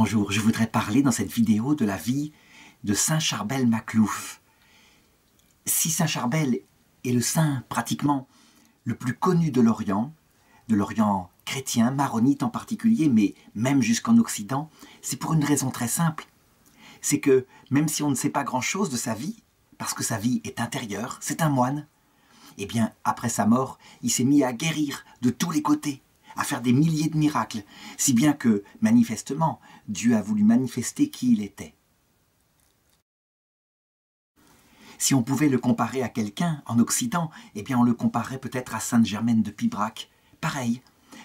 Bonjour, je voudrais parler dans cette vidéo de la vie de Saint Charbel Maclouf. Si Saint Charbel est le saint pratiquement le plus connu de l'Orient chrétien, maronite en particulier, mais même jusqu'en Occident, c'est pour une raison très simple. C'est que même si on ne sait pas grand-chose de sa vie, parce que sa vie est intérieure, c'est un moine, eh bien après sa mort, il s'est mis à guérir de tous les côtés, à faire des milliers de miracles, si bien que, manifestement, Dieu a voulu manifester qui il était. Si on pouvait le comparer à quelqu'un en Occident, eh bien on le comparerait peut-être à Sainte Germaine de Pibrac, pareil,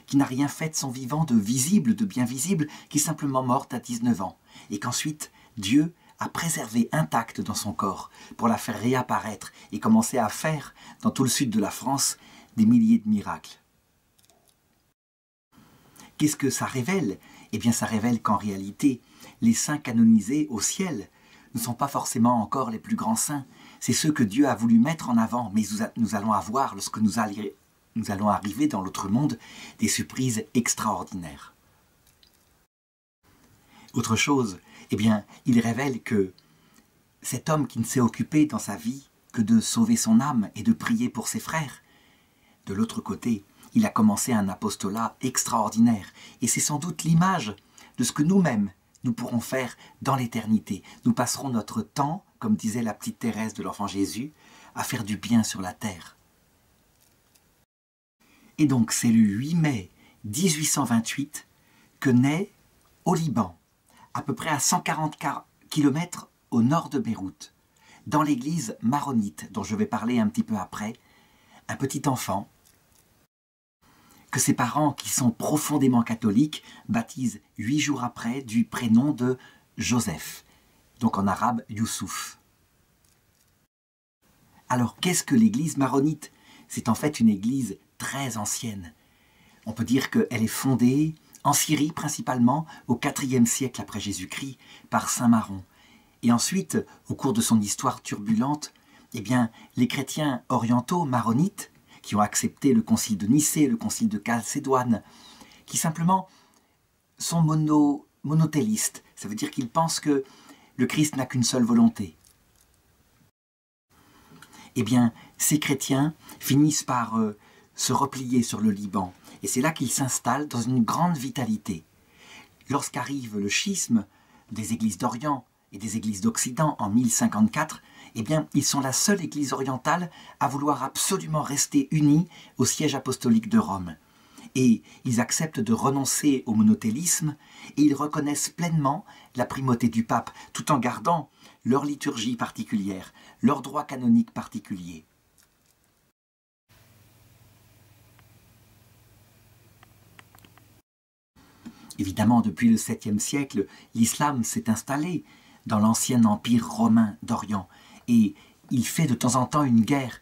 qui n'a rien fait de son vivant de visible, de bien visible, qui est simplement morte à 19 ans, et qu'ensuite Dieu a préservé intacte dans son corps pour la faire réapparaître et commencer à faire, dans tout le sud de la France, des milliers de miracles. Qu'est-ce que ça révèle? Eh bien ça révèle qu'en réalité, les saints canonisés au ciel ne sont pas forcément encore les plus grands saints. C'est ceux que Dieu a voulu mettre en avant, mais nous allons avoir, lorsque nous allons arriver dans l'autre monde, des surprises extraordinaires. Autre chose, eh bien, il révèle que cet homme qui ne s'est occupé dans sa vie que de sauver son âme et de prier pour ses frères, de l'autre côté, il a commencé un apostolat extraordinaire. Et c'est sans doute l'image de ce que nous-mêmes, nous pourrons faire dans l'éternité. Nous passerons notre temps, comme disait la petite Thérèse de l'Enfant Jésus, à faire du bien sur la terre. Et donc c'est le 8 mai 1828 que naît au Liban, à peu près à 140 km au nord de Beyrouth, dans l'église maronite, dont je vais parler un petit peu après, un petit enfant que ses parents, qui sont profondément catholiques, baptisent 8 jours après du prénom de Joseph, donc en arabe Youssouf. Alors qu'est-ce que l'église maronite? C'est en fait une église très ancienne. On peut dire qu'elle est fondée en Syrie principalement au IVe siècle après Jésus-Christ par Saint Maron. Et ensuite, au cours de son histoire turbulente, eh bien, les chrétiens orientaux maronites qui ont accepté le concile de Nicée, le concile de Chalcédoine, qui simplement sont monothélistes. Ça veut dire qu'ils pensent que le Christ n'a qu'une seule volonté. Eh bien, ces chrétiens finissent par se replier sur le Liban. Et c'est là qu'ils s'installent dans une grande vitalité. Lorsqu'arrive le schisme des églises d'Orient et des églises d'Occident en 1054, eh bien, ils sont la seule église orientale à vouloir absolument rester unis au siège apostolique de Rome. Et ils acceptent de renoncer au monothélisme et ils reconnaissent pleinement la primauté du pape, tout en gardant leur liturgie particulière, leur droit canonique particulier. Évidemment, depuis le 7e siècle, l'islam s'est installé dans l'ancien empire romain d'Orient. Et il fait de temps en temps une guerre,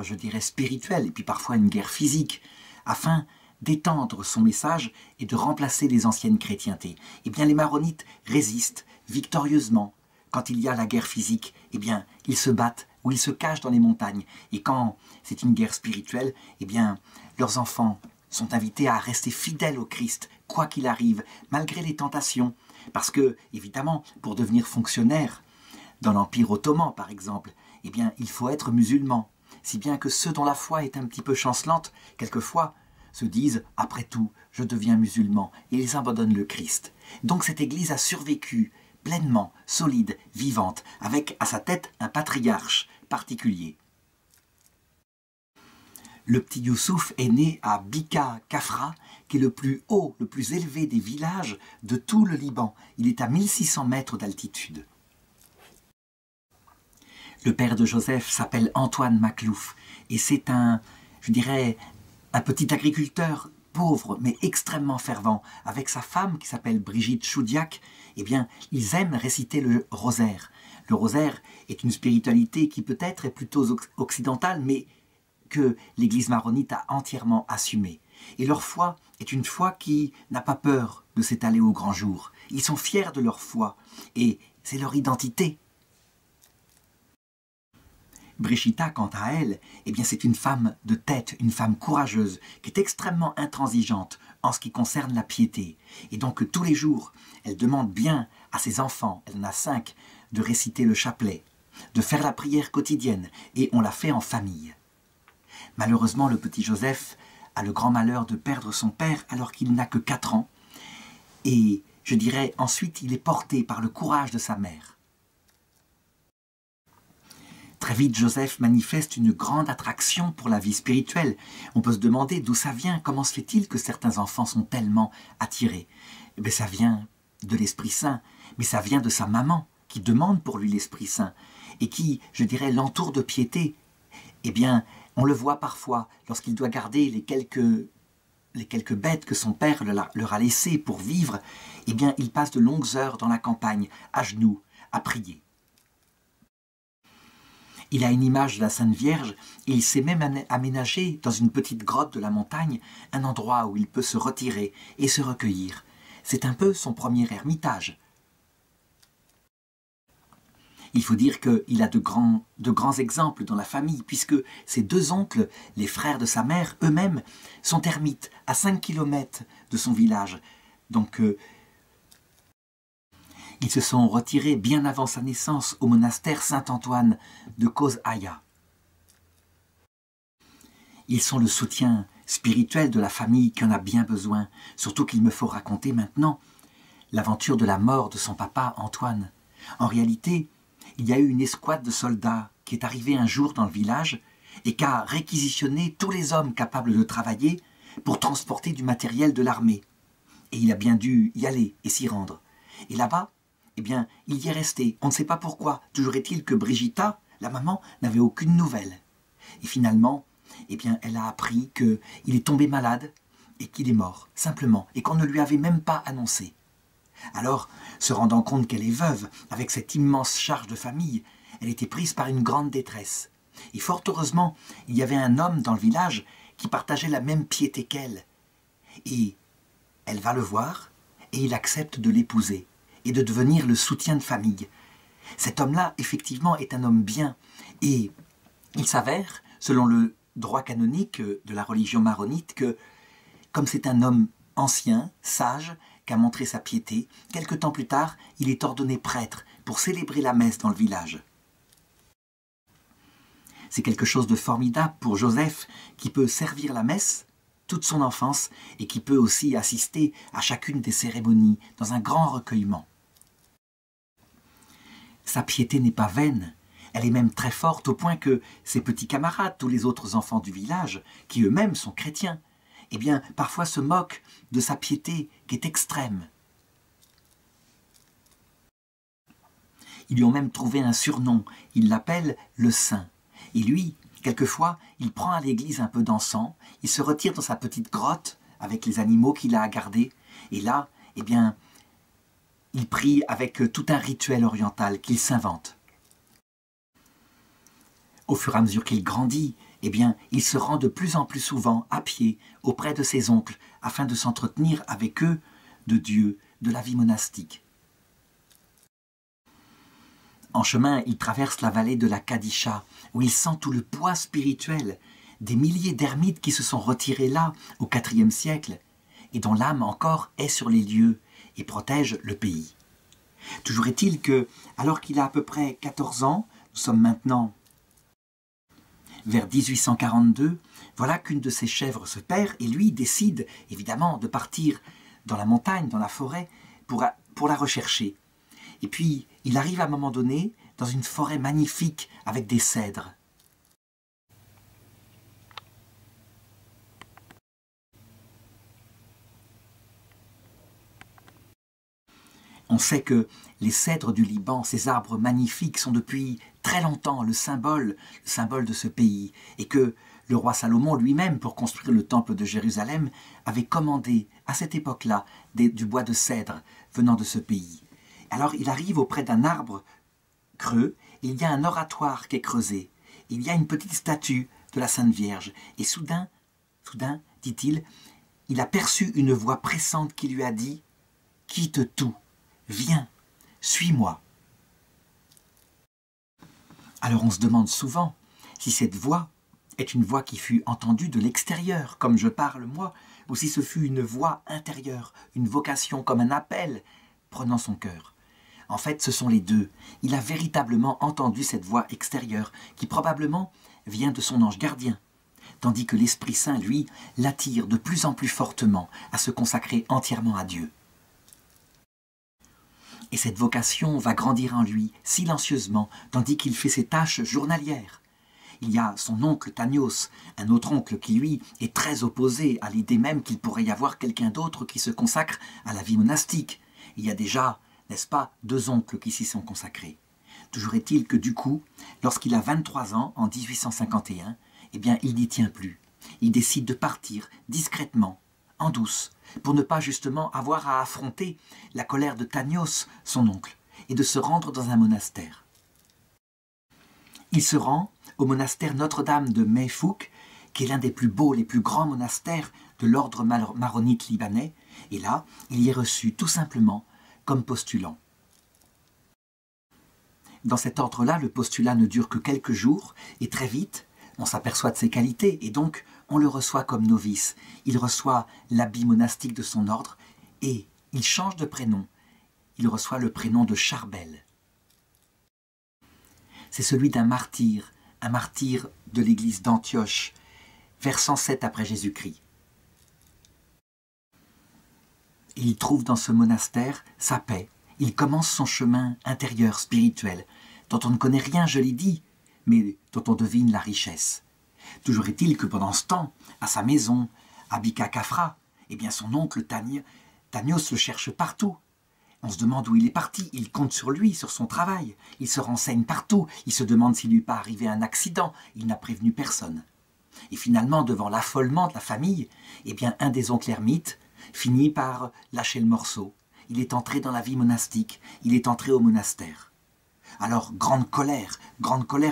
je dirais, spirituelle, et puis parfois une guerre physique, afin d'étendre son message et de remplacer les anciennes chrétientés. Eh bien, les maronites résistent victorieusement. Quand il y a la guerre physique, eh bien, ils se battent ou ils se cachent dans les montagnes. Et quand c'est une guerre spirituelle, eh bien, leurs enfants sont invités à rester fidèles au Christ, quoi qu'il arrive, malgré les tentations. Parce que, évidemment, pour devenir fonctionnaire, dans l'Empire ottoman, par exemple, eh bien, il faut être musulman. Si bien que ceux dont la foi est un petit peu chancelante, quelquefois, se disent « après tout, je deviens musulman » et ils abandonnent le Christ. Donc cette église a survécu, pleinement, solide, vivante, avec à sa tête un patriarche particulier. Le petit Youssouf est né à Bika Kafra, qui est le plus haut, le plus élevé des villages de tout le Liban. Il est à 1600 mètres d'altitude. Le père de Joseph s'appelle Antoine Maclouf et c'est je dirais, un petit agriculteur pauvre mais extrêmement fervent. Avec sa femme qui s'appelle Brigitte Choudiac, eh bien, ils aiment réciter le rosaire. Le rosaire est une spiritualité qui peut-être est plutôt occidentale, mais que l'église maronite a entièrement assumée. Et leur foi est une foi qui n'a pas peur de s'étaler au grand jour. Ils sont fiers de leur foi et c'est leur identité. Brigitta, quant à elle, eh bien c'est une femme de tête, une femme courageuse, qui est extrêmement intransigeante en ce qui concerne la piété. Et donc tous les jours, elle demande bien à ses enfants, elle en a 5, de réciter le chapelet, de faire la prière quotidienne, et on la fait en famille. Malheureusement, le petit Joseph a le grand malheur de perdre son père alors qu'il n'a que 4 ans, et je dirais ensuite il est porté par le courage de sa mère. Très vite, Joseph manifeste une grande attraction pour la vie spirituelle. On peut se demander d'où ça vient, comment se fait-il que certains enfants sont tellement attirés? Eh bien, ça vient de l'Esprit Saint, mais ça vient de sa maman qui demande pour lui l'Esprit Saint et qui, je dirais, l'entoure de piété. Eh bien, on le voit parfois lorsqu'il doit garder les quelques bêtes que son père leur a laissées pour vivre, eh bien, il passe de longues heures dans la campagne, à genoux, à prier. Il a une image de la Sainte Vierge et il s'est même aménagé dans une petite grotte de la montagne un endroit où il peut se retirer et se recueillir. C'est un peu son premier ermitage. Il faut dire qu'il a de grands exemples dans la famille, puisque ses 2 oncles, les frères de sa mère, eux-mêmes, sont ermites à 5 km de son village. Donc, ils se sont retirés bien avant sa naissance au monastère Saint-Antoine de Kozhaya. Ils sont le soutien spirituel de la famille qui en a bien besoin, surtout qu'il me faut raconter maintenant l'aventure de la mort de son papa Antoine. En réalité, il y a eu une escouade de soldats qui est arrivée un jour dans le village et qui a réquisitionné tous les hommes capables de travailler pour transporter du matériel de l'armée. Et il a bien dû y aller et s'y rendre. Et là-bas, eh bien, il y est resté. On ne sait pas pourquoi. Toujours est-il que Brigitta, la maman, n'avait aucune nouvelle. Et finalement, eh bien, elle a appris qu'il est tombé malade et qu'il est mort, simplement, et qu'on ne lui avait même pas annoncé. Alors, se rendant compte qu'elle est veuve, avec cette immense charge de famille, elle était prise par une grande détresse. Et fort heureusement, il y avait un homme dans le village qui partageait la même piété qu'elle. Et elle va le voir, et il accepte de l'épouser, et de devenir le soutien de famille. Cet homme-là, effectivement, est un homme bien, et il s'avère, selon le droit canonique de la religion maronite, que, comme c'est un homme ancien, sage, qui a montré sa piété, quelque temps plus tard, il est ordonné prêtre pour célébrer la messe dans le village. C'est quelque chose de formidable pour Joseph, qui peut servir la messe toute son enfance et qui peut aussi assister à chacune des cérémonies dans un grand recueillement. Sa piété n'est pas vaine, elle est même très forte au point que ses petits camarades, tous les autres enfants du village, qui eux-mêmes sont chrétiens, eh bien, parfois se moquent de sa piété qui est extrême. Ils lui ont même trouvé un surnom, ils l'appellent le Saint. Et lui, quelquefois, il prend à l'église un peu d'encens, il se retire dans sa petite grotte avec les animaux qu'il a à garder, et là, eh bien, il prie avec tout un rituel oriental qu'il s'invente. Au fur et à mesure qu'il grandit, eh bien, il se rend de plus en plus souvent à pied auprès de ses oncles afin de s'entretenir avec eux de Dieu, de la vie monastique. En chemin, il traverse la vallée de la Kadisha, où il sent tout le poids spirituel des milliers d'ermites qui se sont retirés là au IVe siècle et dont l'âme encore est sur les lieux et protège le pays. Toujours est-il que, alors qu'il a à peu près 14 ans, nous sommes maintenant vers 1842, voilà qu'une de ses chèvres se perd et lui décide évidemment de partir dans la montagne, dans la forêt, pour la rechercher. Et puis, il arrive à un moment donné dans une forêt magnifique avec des cèdres. On sait que les cèdres du Liban, ces arbres magnifiques, sont depuis très longtemps le symbole de ce pays, et que le roi Salomon lui-même, pour construire le temple de Jérusalem, avait commandé à cette époque-là du bois de cèdre venant de ce pays. Alors il arrive auprès d'un arbre creux, et il y a un oratoire qui est creusé, il y a une petite statue de la Sainte Vierge, et soudain, dit-il, il a perçu une voix pressante qui lui a dit « Quitte tout, viens, suis-moi ». Alors on se demande souvent, si cette voix est une voix qui fut entendue de l'extérieur, comme je parle moi, ou si ce fut une voix intérieure, une vocation comme un appel prenant son cœur. En fait, ce sont les deux. Il a véritablement entendu cette voix extérieure, qui probablement vient de son ange gardien, tandis que l'Esprit Saint, lui, l'attire de plus en plus fortement à se consacrer entièrement à Dieu. Et cette vocation va grandir en lui silencieusement, tandis qu'il fait ses tâches journalières. Il y a son oncle Tanios, un autre oncle qui, lui, est très opposé à l'idée même qu'il pourrait y avoir quelqu'un d'autre qui se consacre à la vie monastique. Il y a déjà, n'est-ce pas, 2 oncles qui s'y sont consacrés. Toujours est-il que du coup, lorsqu'il a 23 ans, en 1851, eh bien, il n'y tient plus. Il décide de partir discrètement, en douce, pour ne pas justement avoir à affronter la colère de Tanios, son oncle, et de se rendre dans un monastère. Il se rend au monastère Notre-Dame de Mayfouk, qui est l'un des plus beaux, les plus grands monastères de l'ordre maronite libanais, et là, il y est reçu tout simplement comme postulant. Dans cet ordre-là, le postulat ne dure que quelques jours, et très vite, on s'aperçoit de ses qualités, et donc on le reçoit comme novice. Il reçoit l'habit monastique de son ordre, et il change de prénom. Il reçoit le prénom de Charbel. C'est celui d'un martyr de l'église d'Antioche, vers 107 après Jésus-Christ. Et il trouve dans ce monastère sa paix. Il commence son chemin intérieur, spirituel, dont on ne connaît rien, je l'ai dit, mais dont on devine la richesse. Toujours est-il que pendant ce temps, à sa maison, à Bika Kafra, eh bien son oncle Tanios le cherche partout. On se demande où il est parti, il compte sur lui, sur son travail, il se renseigne partout, il se demande s'il lui est pas arrivé un accident, il n'a prévenu personne. Et finalement, devant l'affolement de la famille, eh bien un des oncles ermites finit par lâcher le morceau. Il est entré dans la vie monastique, il est entré au monastère. Alors, grande colère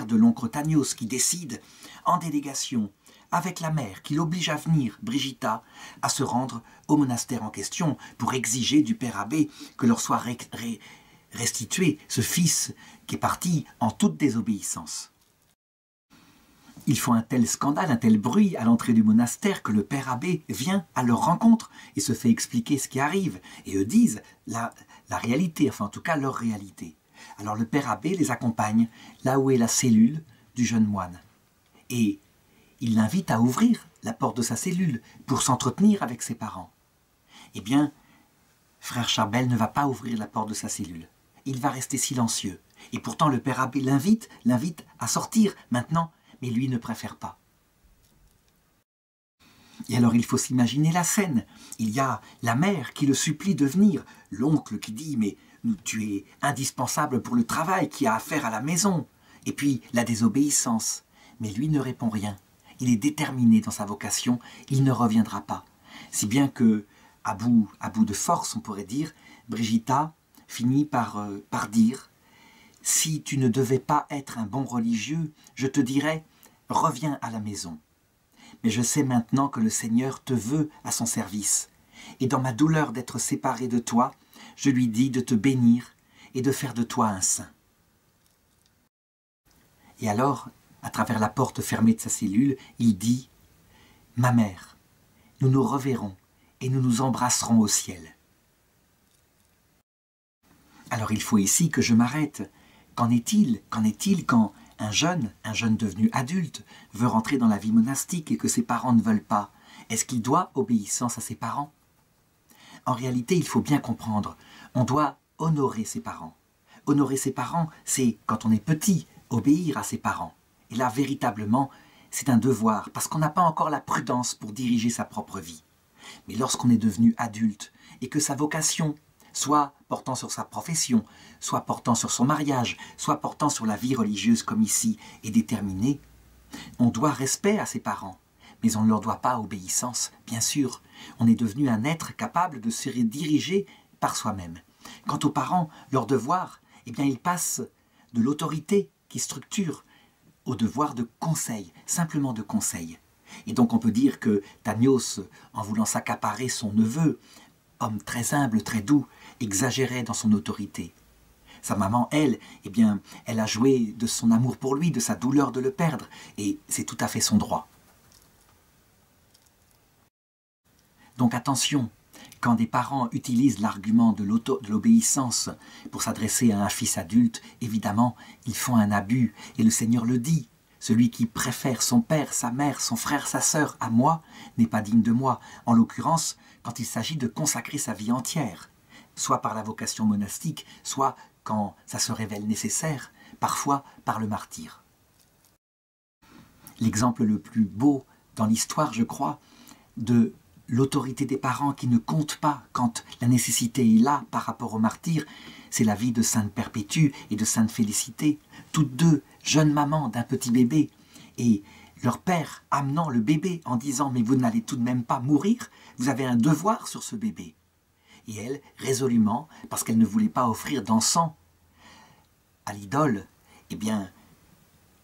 de l'oncle Tanios qui décide, en délégation, avec la mère qui l'oblige à venir, Brigitta, à se rendre au monastère en question pour exiger du père abbé que leur soit restitué ce fils qui est parti en toute désobéissance. Ils font un tel scandale, un tel bruit à l'entrée du monastère que le père abbé vient à leur rencontre et se fait expliquer ce qui arrive. Et eux disent la réalité, enfin en tout cas leur réalité. Alors le père abbé les accompagne là où est la cellule du jeune moine. Et il l'invite à ouvrir la porte de sa cellule pour s'entretenir avec ses parents. Eh bien, frère Charbel ne va pas ouvrir la porte de sa cellule. Il va rester silencieux. Et pourtant le père abbé l'invite à sortir maintenant, mais lui ne préfère pas. Et alors il faut s'imaginer la scène. Il y a la mère qui le supplie de venir, l'oncle qui dit « mais tu es indispensable pour le travail qui a à faire à la maison », et puis la désobéissance. Mais lui ne répond rien. Il est déterminé dans sa vocation, il ne reviendra pas. Si bien que, à bout de force, on pourrait dire, Brigitta finit par dire « Si tu ne devais pas être un bon religieux, je te dirais, reviens à la maison. Mais je sais maintenant que le Seigneur te veut à son service. Et dans ma douleur d'être séparé de toi, je lui dis de te bénir et de faire de toi un saint. » Et alors, à travers la porte fermée de sa cellule, il dit « Ma mère, nous nous reverrons et nous nous embrasserons au ciel. » Alors il faut ici que je m'arrête. Qu'en est-il quand un jeune devenu adulte, veut rentrer dans la vie monastique et que ses parents ne veulent pas? Est-ce qu'il doit obéissance à ses parents? En réalité, il faut bien comprendre, on doit honorer ses parents. Honorer ses parents, c'est, quand on est petit, obéir à ses parents. Et là, véritablement, c'est un devoir, parce qu'on n'a pas encore la prudence pour diriger sa propre vie. Mais lorsqu'on est devenu adulte, et que sa vocation, soit portant sur sa profession, soit portant sur son mariage, soit portant sur la vie religieuse comme ici, est déterminée, on doit respect à ses parents, mais on ne leur doit pas obéissance, bien sûr. On est devenu un être capable de se diriger par soi-même. Quant aux parents, leur devoir, eh bien, ils passent de l'autorité qui structure au devoir de conseil, simplement de conseil. Et donc on peut dire que Tanios, en voulant s'accaparer son neveu, homme très humble, très doux, exagérait dans son autorité. Sa maman, elle, eh bien, elle a joué de son amour pour lui, de sa douleur de le perdre, et c'est tout à fait son droit. Donc attention, quand des parents utilisent l'argument de l'obéissance pour s'adresser à un fils adulte, évidemment, ils font un abus, et le Seigneur le dit. Celui qui préfère son père, sa mère, son frère, sa sœur à moi n'est pas digne de moi. En l'occurrence, quand il s'agit de consacrer sa vie entière, soit par la vocation monastique, soit quand ça se révèle nécessaire, parfois par le martyre. L'exemple le plus beau dans l'histoire, je crois, de l'autorité des parents qui ne compte pas quand la nécessité est là par rapport au martyr, c'est la vie de Sainte Perpétue et de Sainte Félicité, toutes deux jeunes mamans d'un petit bébé, et leur père amenant le bébé en disant « mais vous n'allez tout de même pas mourir, vous avez un devoir sur ce bébé ». Et elles, résolument, parce qu'elles ne voulaient pas offrir d'encens à l'idole, eh bien,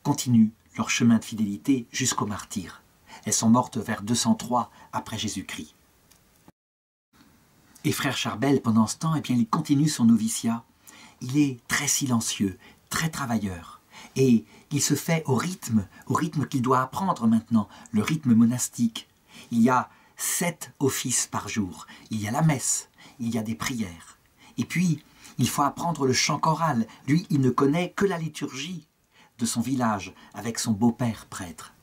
continuent leur chemin de fidélité jusqu'au martyre. Elles sont mortes vers 203 après Jésus-Christ. Et frère Charbel, pendant ce temps, eh bien, il continue son noviciat. Il est très silencieux, très travailleur. Et il se fait au rythme qu'il doit apprendre maintenant, le rythme monastique. Il y a 7 offices par jour. Il y a la messe, il y a des prières. Et puis, il faut apprendre le chant choral. Lui, il ne connaît que la liturgie de son village, avec son beau-père prêtre.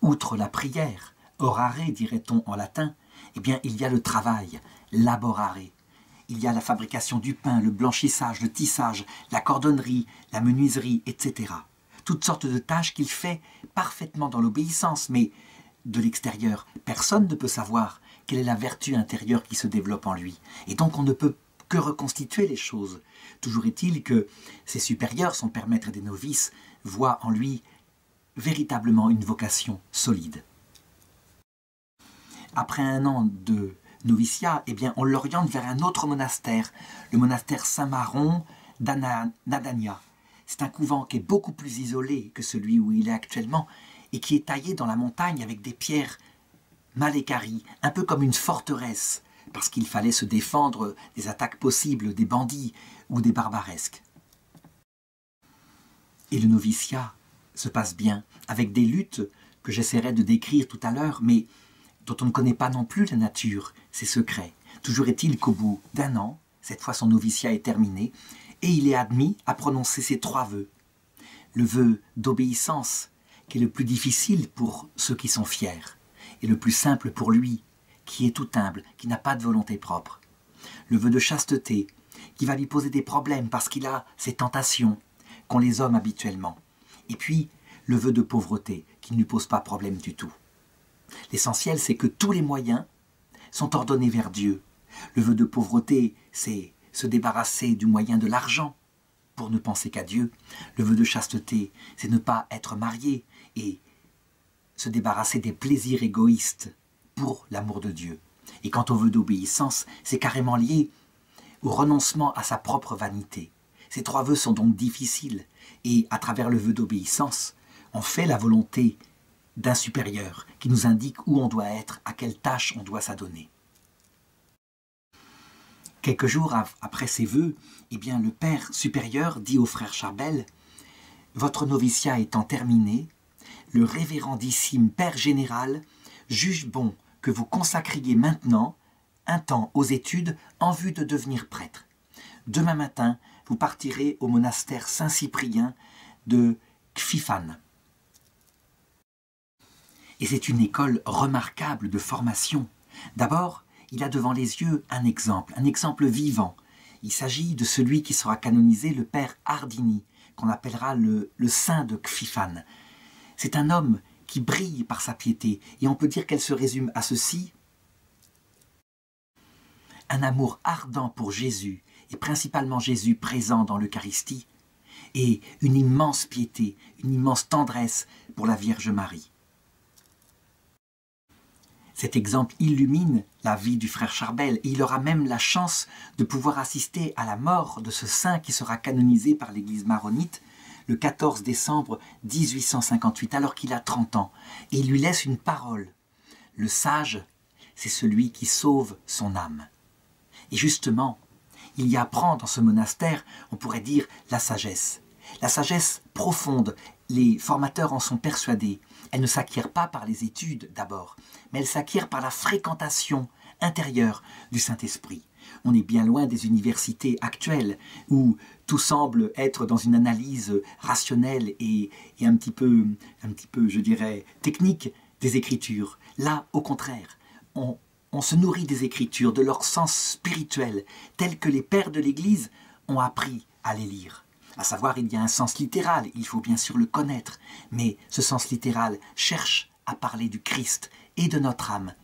Outre la prière, orare dirait-on en latin, eh bien il y a le travail, laborare. Il y a la fabrication du pain, le blanchissage, le tissage, la cordonnerie, la menuiserie, etc. Toutes sortes de tâches qu'il fait parfaitement dans l'obéissance, mais de l'extérieur, personne ne peut savoir quelle est la vertu intérieure qui se développe en lui. Et donc on ne peut que reconstituer les choses. Toujours est-il que ses supérieurs, son père maître des novices, voient en lui véritablement une vocation solide. Après un an de noviciat, eh bien, on l'oriente vers un autre monastère, le monastère Saint-Maron d'Adania. C'est un couvent qui est beaucoup plus isolé que celui où il est actuellement et qui est taillé dans la montagne avec des pierres mal équarries, un peu comme une forteresse, parce qu'il fallait se défendre des attaques possibles des bandits ou des barbaresques. Et le noviciat se passe bien, avec des luttes que j'essaierai de décrire tout à l'heure, mais dont on ne connaît pas non plus la nature, ses secrets. Toujours est-il qu'au bout d'un an, cette fois son noviciat est terminé, et il est admis à prononcer ses 3 vœux. Le vœu d'obéissance, qui est le plus difficile pour ceux qui sont fiers, et le plus simple pour lui, qui est tout humble, qui n'a pas de volonté propre. Le vœu de chasteté, qui va lui poser des problèmes parce qu'il a ces tentations qu'ont les hommes habituellement. Et puis, le vœu de pauvreté, qui ne lui pose pas problème du tout. L'essentiel, c'est que tous les moyens sont ordonnés vers Dieu. Le vœu de pauvreté, c'est se débarrasser du moyen de l'argent pour ne penser qu'à Dieu. Le vœu de chasteté, c'est ne pas être marié et se débarrasser des plaisirs égoïstes pour l'amour de Dieu. Et quant au vœu d'obéissance, c'est carrément lié au renoncement à sa propre vanité. Ces 3 vœux sont donc difficiles, et à travers le vœu d'obéissance, on fait la volonté d'un supérieur qui nous indique où on doit être, à quelle tâche on doit s'adonner. Quelques jours après ces vœux, eh bien, le père supérieur dit au frère Charbel « Votre noviciat étant terminé, le révérendissime père général juge bon que vous consacriez maintenant un temps aux études en vue de devenir prêtre. Demain matin, vous partirez au monastère Saint-Cyprien de Kfifan. » Et c'est une école remarquable de formation. D'abord, il a devant les yeux un exemple vivant. Il s'agit de celui qui sera canonisé, le père Hardini, qu'on appellera le saint de Kfifan. C'est un homme qui brille par sa piété, et on peut dire qu'elle se résume à ceci. Un amour ardent pour Jésus, et principalement Jésus présent dans l'Eucharistie, et une immense piété, une immense tendresse pour la Vierge Marie. Cet exemple illumine la vie du frère Charbel, et il aura même la chance de pouvoir assister à la mort de ce saint qui sera canonisé par l'Église maronite le 14 décembre 1858, alors qu'il a 30 ans. Et il lui laisse une parole. Le sage, c'est celui qui sauve son âme. Et justement, Il y apprend dans ce monastère, on pourrait dire, la sagesse. La sagesse profonde, les formateurs en sont persuadés. Elle ne s'acquiert pas par les études d'abord, mais elle s'acquiert par la fréquentation intérieure du Saint-Esprit. On est bien loin des universités actuelles où tout semble être dans une analyse rationnelle et un petit peu, je dirais, technique des Écritures. Là, au contraire, on se nourrit des Écritures, de leur sens spirituel, tel que les pères de l'Église ont appris à les lire. À savoir, il y a un sens littéral, il faut bien sûr le connaître, mais ce sens littéral cherche à parler du Christ et de notre âme.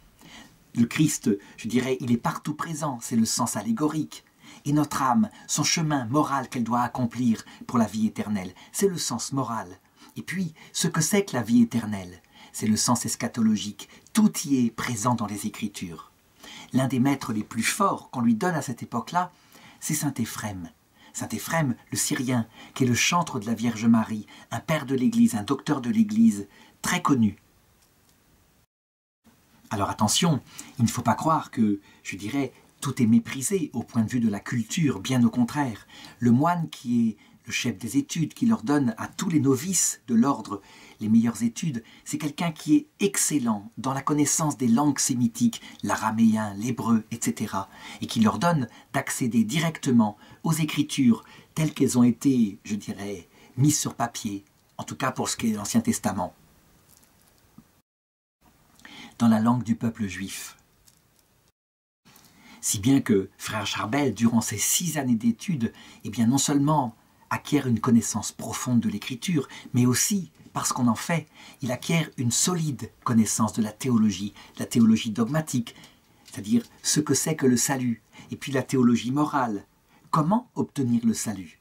Le Christ, je dirais, il est partout présent, c'est le sens allégorique. Et notre âme, son chemin moral qu'elle doit accomplir pour la vie éternelle, c'est le sens moral. Et puis, ce que c'est que la vie éternelle, c'est le sens eschatologique. Tout y est présent dans les Écritures. L'un des maîtres les plus forts qu'on lui donne à cette époque-là, c'est saint Éphrem. Saint Éphrem, le Syrien, qui est le chantre de la Vierge Marie, un père de l'Église, un docteur de l'Église, très connu. Alors attention, il ne faut pas croire que, je dirais, tout est méprisé au point de vue de la culture, bien au contraire. Le moine qui est le chef des études, qui leur donne à tous les novices de l'ordre les meilleures études, c'est quelqu'un qui est excellent dans la connaissance des langues sémitiques, l'araméen, l'hébreu, etc. et qui leur donne d'accéder directement aux Écritures telles qu'elles ont été, je dirais, mises sur papier, en tout cas pour ce qui est de l'Ancien Testament, dans la langue du peuple juif. Si bien que frère Charbel, durant ses 6 années d'études, eh bien non seulement acquiert une connaissance profonde de l'Écriture, mais aussi, parce qu'on en fait, il acquiert une solide connaissance de la théologie dogmatique, c'est-à-dire ce que c'est que le salut, et puis la théologie morale. Comment obtenir le salut?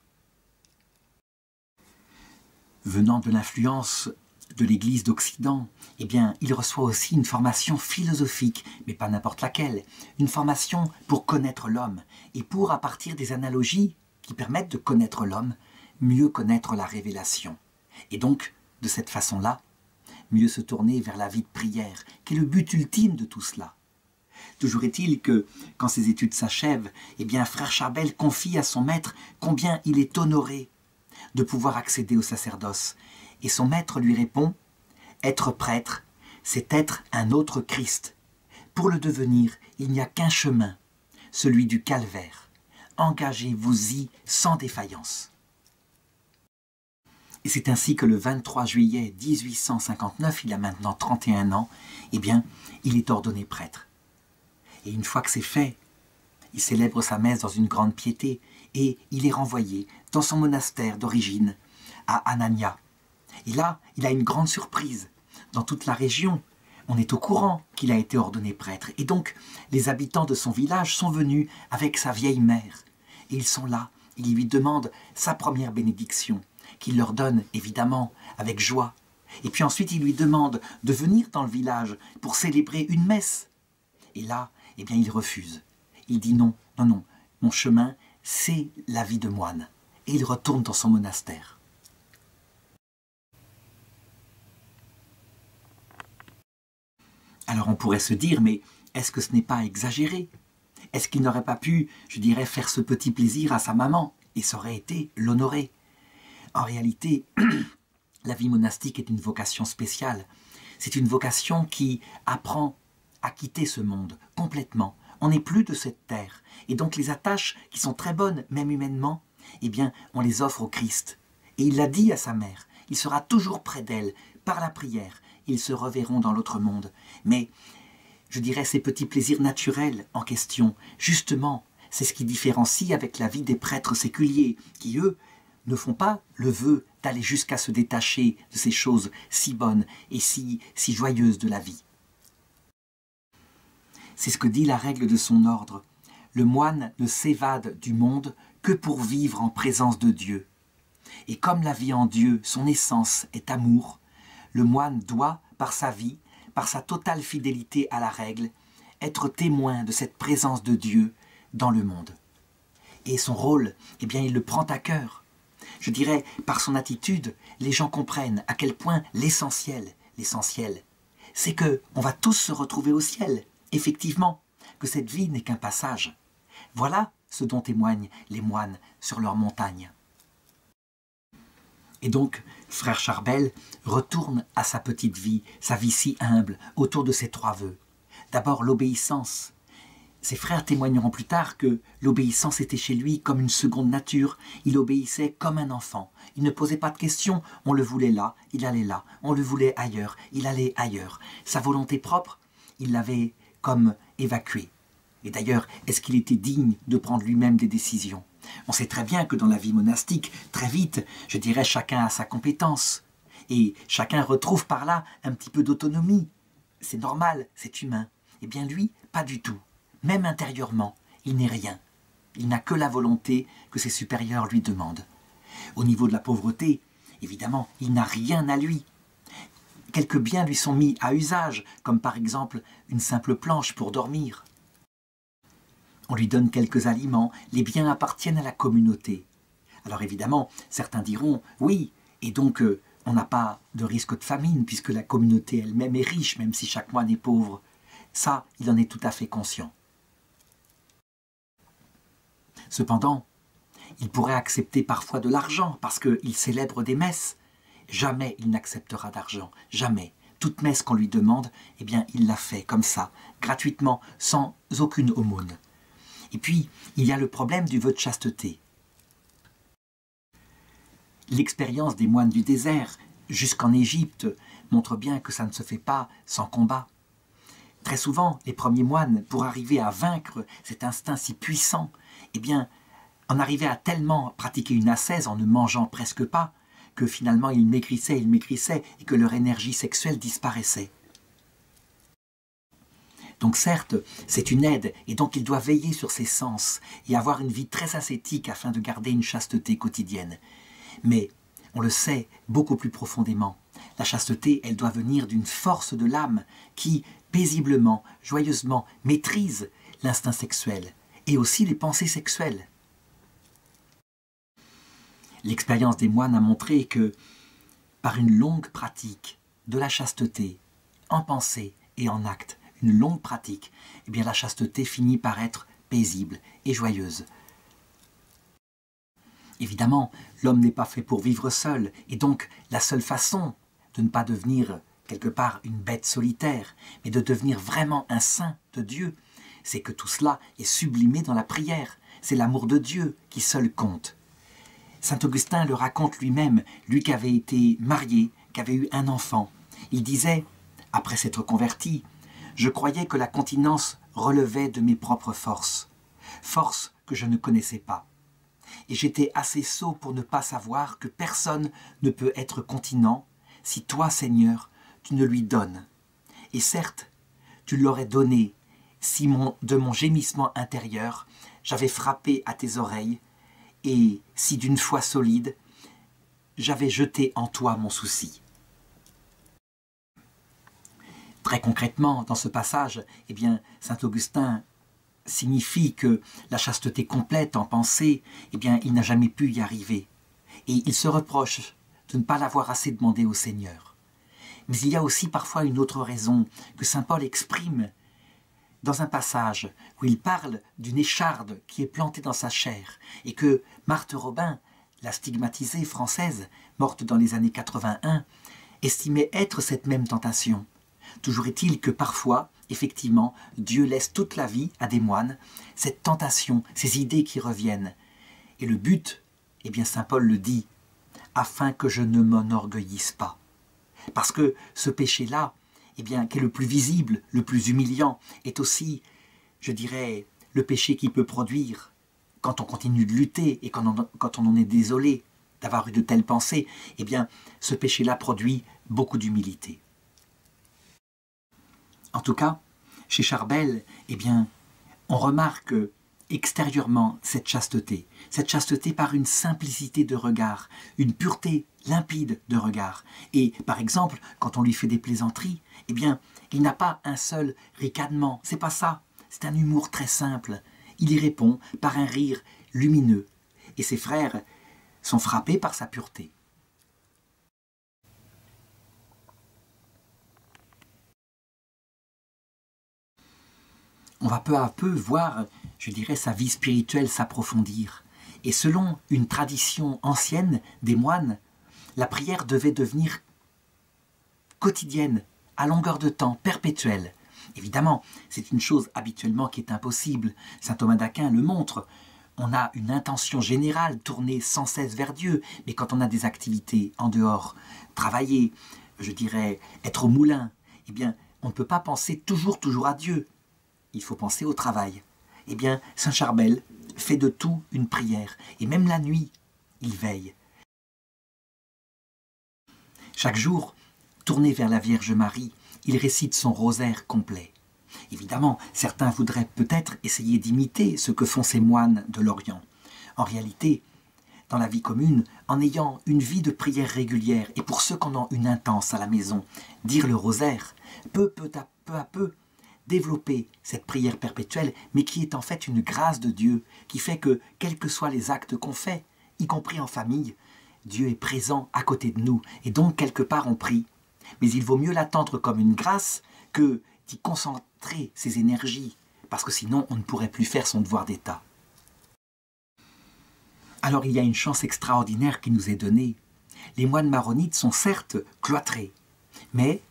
Venant de l'influence de l'Église d'Occident, eh bien, il reçoit aussi une formation philosophique, mais pas n'importe laquelle, une formation pour connaître l'homme, et pour, à partir des analogies qui permettent de connaître l'homme, mieux connaître la révélation. Et donc, de cette façon-là, mieux se tourner vers la vie de prière, qui est le but ultime de tout cela. Toujours est-il que, quand ces études s'achèvent, eh bien, frère Charbel confie à son maître combien il est honoré de pouvoir accéder au sacerdoce. Et son maître lui répond « Être prêtre, c'est être un autre Christ. Pour le devenir, il n'y a qu'un chemin, celui du calvaire. Engagez-vous-y sans défaillance. » Et c'est ainsi que le 23 juillet 1859, il a maintenant 31 ans, eh bien, il est ordonné prêtre. Et une fois que c'est fait, il célèbre sa messe dans une grande piété et il est renvoyé dans son monastère d'origine, à Anagna. Et là, il a une grande surprise. Dans toute la région, on est au courant qu'il a été ordonné prêtre. Et donc, les habitants de son village sont venus avec sa vieille mère. Et ils sont là, ils lui demandent sa première bénédiction, qu'il leur donne évidemment avec joie. Et puis ensuite, il lui demande de venir dans le village pour célébrer une messe. Et là, eh bien, il refuse. Il dit non, non, non, mon chemin, c'est la vie de moine. Et il retourne dans son monastère. Alors on pourrait se dire, mais est-ce que ce n'est pas exagéré? Est-ce qu'il n'aurait pas pu, je dirais, faire ce petit plaisir à sa maman? Et ça aurait été l'honorer. En réalité, la vie monastique est une vocation spéciale. C'est une vocation qui apprend à quitter ce monde complètement. On n'est plus de cette terre. Et donc les attaches qui sont très bonnes, même humainement, eh bien, on les offre au Christ. Et il l'a dit à sa mère, il sera toujours près d'elle, par la prière. Ils se reverront dans l'autre monde. Mais, je dirais, ces petits plaisirs naturels en question, justement, c'est ce qui différencie avec la vie des prêtres séculiers, qui, eux, ne font pas le vœu d'aller jusqu'à se détacher de ces choses si bonnes et si joyeuses de la vie. C'est ce que dit la règle de son ordre. Le moine ne s'évade du monde que pour vivre en présence de Dieu. Et comme la vie en Dieu, son essence est amour, le moine doit, par sa vie, par sa totale fidélité à la règle, être témoin de cette présence de Dieu dans le monde. Et son rôle, eh bien, il le prend à cœur. Je dirais, par son attitude, les gens comprennent à quel point l'essentiel, c'est que on va tous se retrouver au ciel, effectivement, que cette vie n'est qu'un passage. Voilà ce dont témoignent les moines sur leur montagne. Et donc, frère Charbel retourne à sa petite vie, sa vie si humble, autour de ces 3 vœux. D'abord, l'obéissance. Ses frères témoigneront plus tard que l'obéissance était chez lui comme une seconde nature. Il obéissait comme un enfant. Il ne posait pas de questions. On le voulait là, il allait là. On le voulait ailleurs, il allait ailleurs. Sa volonté propre, il l'avait comme évacuée. Et d'ailleurs, est-ce qu'il était digne de prendre lui-même des décisions? On sait très bien que dans la vie monastique, très vite, je dirais chacun a sa compétence. Et chacun retrouve par là un petit peu d'autonomie. C'est normal, c'est humain. Eh bien lui, pas du tout. Même intérieurement, il n'est rien. Il n'a que la volonté que ses supérieurs lui demandent. Au niveau de la pauvreté, évidemment, il n'a rien à lui. Quelques biens lui sont mis à usage, comme par exemple une simple planche pour dormir. On lui donne quelques aliments, les biens appartiennent à la communauté. Alors évidemment, certains diront, oui, et donc on n'a pas de risque de famine, puisque la communauté elle-même est riche, même si chaque moine est pauvre. Ça, il en est tout à fait conscient. Cependant, il pourrait accepter parfois de l'argent, parce qu'il célèbre des messes. Jamais il n'acceptera d'argent, jamais. Toute messe qu'on lui demande, eh bien, il la fait comme ça, gratuitement, sans aucune aumône. Et puis, il y a le problème du vœu de chasteté. L'expérience des moines du désert, jusqu'en Égypte, montre bien que ça ne se fait pas sans combat. Très souvent, les premiers moines, pour arriver à vaincre cet instinct si puissant, eh bien, en arrivaient à tellement pratiquer une ascèse en ne mangeant presque pas, que finalement ils maigrissaient, et que leur énergie sexuelle disparaissait. Donc certes, c'est une aide, et donc il doit veiller sur ses sens, et avoir une vie très ascétique afin de garder une chasteté quotidienne. Mais, on le sait beaucoup plus profondément, la chasteté, elle doit venir d'une force de l'âme qui, paisiblement, joyeusement, maîtrise l'instinct sexuel, et aussi les pensées sexuelles. L'expérience des moines a montré que, par une longue pratique de la chasteté, en pensée et en acte, une longue pratique, eh bien la chasteté finit par être paisible et joyeuse. Évidemment, l'homme n'est pas fait pour vivre seul, et donc la seule façon de ne pas devenir quelque part une bête solitaire, mais de devenir vraiment un saint de Dieu, c'est que tout cela est sublimé dans la prière. C'est l'amour de Dieu qui seul compte. Saint Augustin le raconte lui-même, lui qui avait été marié, qui avait eu un enfant. Il disait, après s'être converti, « Je croyais que la continence relevait de mes propres forces, forces que je ne connaissais pas. Et j'étais assez sot pour ne pas savoir que personne ne peut être continent si toi, Seigneur, tu ne lui donnes. Et certes, tu l'aurais donné si de mon gémissement intérieur, j'avais frappé à tes oreilles, et si d'une foi solide, j'avais jeté en toi mon souci. » Très concrètement, dans ce passage, eh bien, saint Augustin signifie que la chasteté complète en pensée, eh bien, il n'a jamais pu y arriver. Et il se reproche de ne pas l'avoir assez demandé au Seigneur. Mais il y a aussi parfois une autre raison que saint Paul exprime dans un passage où il parle d'une écharde qui est plantée dans sa chair et que Marthe Robin, la stigmatisée française, morte dans les années 81, estimait être cette même tentation. Toujours est-il que parfois, effectivement, Dieu laisse toute la vie à des moines, cette tentation, ces idées qui reviennent. Et le but, eh bien saint Paul le dit, afin que je ne m'enorgueillisse pas. Parce que ce péché-là, eh bien, qui est le plus visible, le plus humiliant, est aussi, je dirais, le péché qui peut produire, quand on continue de lutter et quand on en est désolé d'avoir eu de telles pensées, eh bien, ce péché-là produit beaucoup d'humilité. En tout cas, chez Charbel, eh bien, on remarque extérieurement cette chasteté par une simplicité de regard, une pureté limpide de regard. Et par exemple, quand on lui fait des plaisanteries, eh bien, il n'a pas un seul ricanement, c'est pas ça, c'est un humour très simple. Il y répond par un rire lumineux, et ses frères sont frappés par sa pureté. on va peu à peu voir, je dirais, sa vie spirituelle s'approfondir. Et selon une tradition ancienne des moines, la prière devait devenir quotidienne, à longueur de temps, perpétuelle. Évidemment, c'est une chose habituellement qui est impossible. Saint Thomas d'Aquin le montre. On a une intention générale tournée sans cesse vers Dieu, mais quand on a des activités en dehors, travailler, je dirais, être au moulin, eh bien, on ne peut pas penser toujours à Dieu. Il faut penser au travail. Eh bien, Saint Charbel fait de tout une prière, et même la nuit, il veille. Chaque jour, tourné vers la Vierge Marie, il récite son rosaire complet. Évidemment, certains voudraient peut-être essayer d'imiter ce que font ces moines de l'Orient. En réalité, dans la vie commune, en ayant une vie de prière régulière, et pour ceux qui en ont une intense à la maison, dire le rosaire peut peu à peu développer cette prière perpétuelle, mais qui est en fait une grâce de Dieu, qui fait que, quels que soient les actes qu'on fait, y compris en famille, Dieu est présent à côté de nous, et donc quelque part on prie. Mais il vaut mieux l'attendre comme une grâce que d'y concentrer ses énergies, parce que sinon on ne pourrait plus faire son devoir d'État. Alors il y a une chance extraordinaire qui nous est donnée. Les moines maronites sont certes cloîtrés, mais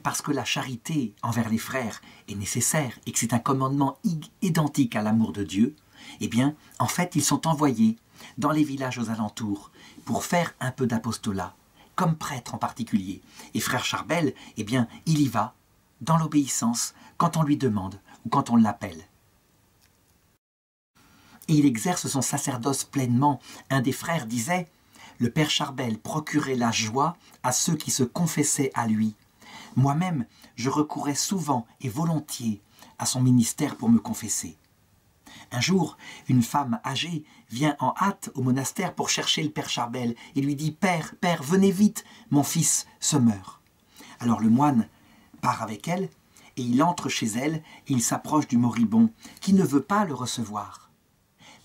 parce que la charité envers les frères est nécessaire et que c'est un commandement identique à l'amour de Dieu, eh bien, en fait, ils sont envoyés dans les villages aux alentours pour faire un peu d'apostolat, comme prêtre en particulier. Et frère Charbel, eh bien, il y va, dans l'obéissance, quand on lui demande ou quand on l'appelle. Et il exerce son sacerdoce pleinement. Un des frères disait « Le père Charbel procurait la joie à ceux qui se confessaient à lui. Moi-même, je recourais souvent et volontiers à son ministère pour me confesser. » Un jour, une femme âgée vient en hâte au monastère pour chercher le père Charbel et lui dit « Père, père, venez vite, mon fils se meurt. » Alors le moine part avec elle et il entre chez elle et il s'approche du moribond qui ne veut pas le recevoir.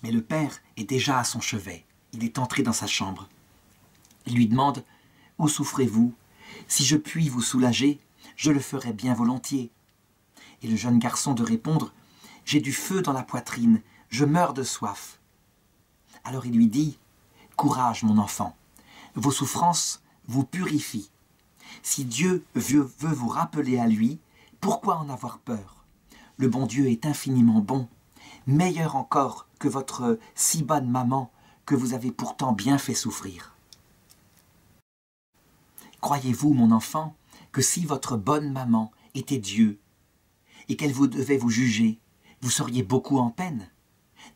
Mais le père est déjà à son chevet, il est entré dans sa chambre. Il lui demande « Où souffrez-vous ? Si je puis vous soulager, je le ferai bien volontiers. » Et le jeune garçon de répondre « J'ai du feu dans la poitrine, je meurs de soif. » Alors il lui dit « Courage, mon enfant, vos souffrances vous purifient. Si Dieu veut vous rappeler à lui, pourquoi en avoir peur? Le bon Dieu est infiniment bon, meilleur encore que votre si bonne maman que vous avez pourtant bien fait souffrir. Croyez-vous, mon enfant, que si votre bonne maman était Dieu et qu'elle devait vous juger, vous seriez beaucoup en peine?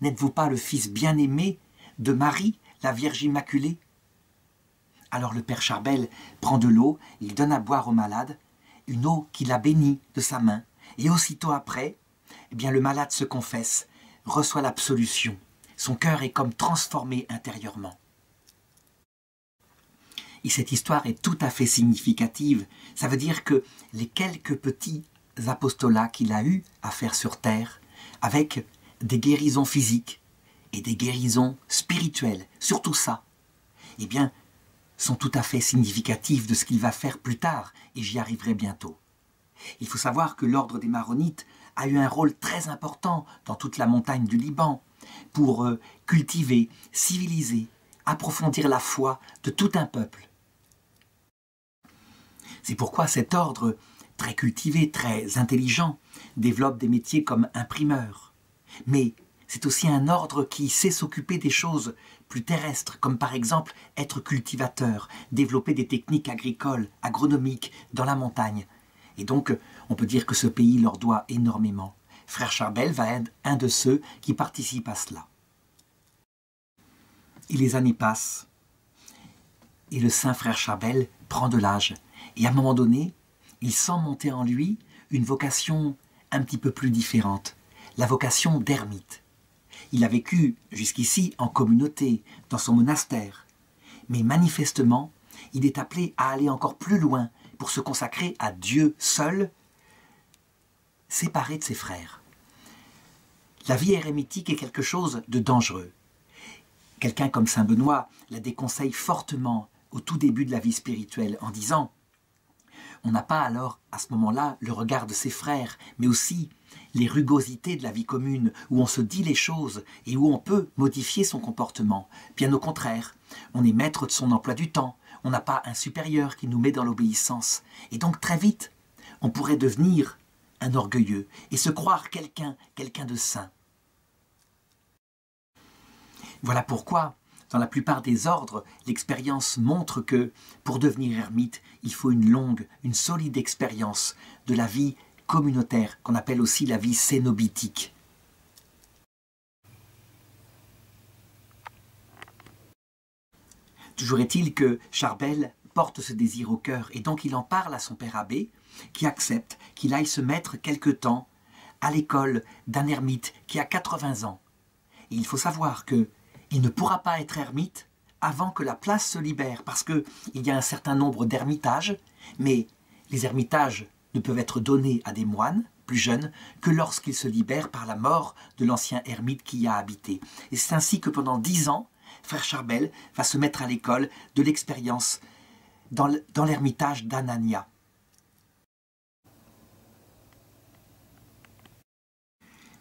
N'êtes-vous pas le fils bien-aimé de Marie, la Vierge Immaculée? » Alors le père Charbel prend de l'eau, il donne à boire au malade, une eau qu'il a bénie de sa main, et aussitôt après, eh bien, le malade se confesse, reçoit l'absolution. Son cœur est comme transformé intérieurement. Et cette histoire est tout à fait significative. Ça veut dire que les quelques petits apostolats qu'il a eu à faire sur terre, avec des guérisons physiques et des guérisons spirituelles, surtout ça, eh bien, sont tout à fait significatifs de ce qu'il va faire plus tard, et j'y arriverai bientôt. Il faut savoir que l'ordre des Maronites a eu un rôle très important dans toute la montagne du Liban, pour cultiver, civiliser, approfondir la foi de tout un peuple. C'est pourquoi cet ordre, très cultivé, très intelligent, développe des métiers comme imprimeur. Mais c'est aussi un ordre qui sait s'occuper des choses plus terrestres, comme par exemple être cultivateur, développer des techniques agricoles, agronomiques dans la montagne. Et donc, on peut dire que ce pays leur doit énormément. Frère Charbel va être un de ceux qui participent à cela. Et les années passent, et le saint frère Charbel prend de l'âge. Et à un moment donné, il sent monter en lui une vocation un petit peu plus différente, la vocation d'ermite. Il a vécu jusqu'ici en communauté, dans son monastère. Mais manifestement, il est appelé à aller encore plus loin pour se consacrer à Dieu seul, séparé de ses frères. La vie érémitique est quelque chose de dangereux. Quelqu'un comme saint Benoît la déconseille fortement au tout début de la vie spirituelle en disant « On n'a pas alors, à ce moment-là, le regard de ses frères, mais aussi les rugosités de la vie commune, où on se dit les choses et où on peut modifier son comportement. Bien au contraire, on est maître de son emploi du temps, on n'a pas un supérieur qui nous met dans l'obéissance. Et donc très vite, on pourrait devenir un orgueilleux et se croire quelqu'un de saint. Voilà pourquoi, dans la plupart des ordres, l'expérience montre que, pour devenir ermite, il faut une longue, une solide expérience de la vie communautaire, qu'on appelle aussi la vie cénobitique. Toujours est-il que Charbel porte ce désir au cœur, et donc il en parle à son père abbé, qui accepte qu'il aille se mettre quelque temps à l'école d'un ermite qui a 80 ans. Et il faut savoir qu'il ne pourra pas être ermite avant que la place se libère, parce qu'il y a un certain nombre d'ermitages, mais les ermitages ne peuvent être donnés à des moines plus jeunes que lorsqu'ils se libèrent par la mort de l'ancien ermite qui y a habité. Et c'est ainsi que pendant 10 ans, frère Charbel va se mettre à l'école de l'expérience dans l'ermitage d'Anania.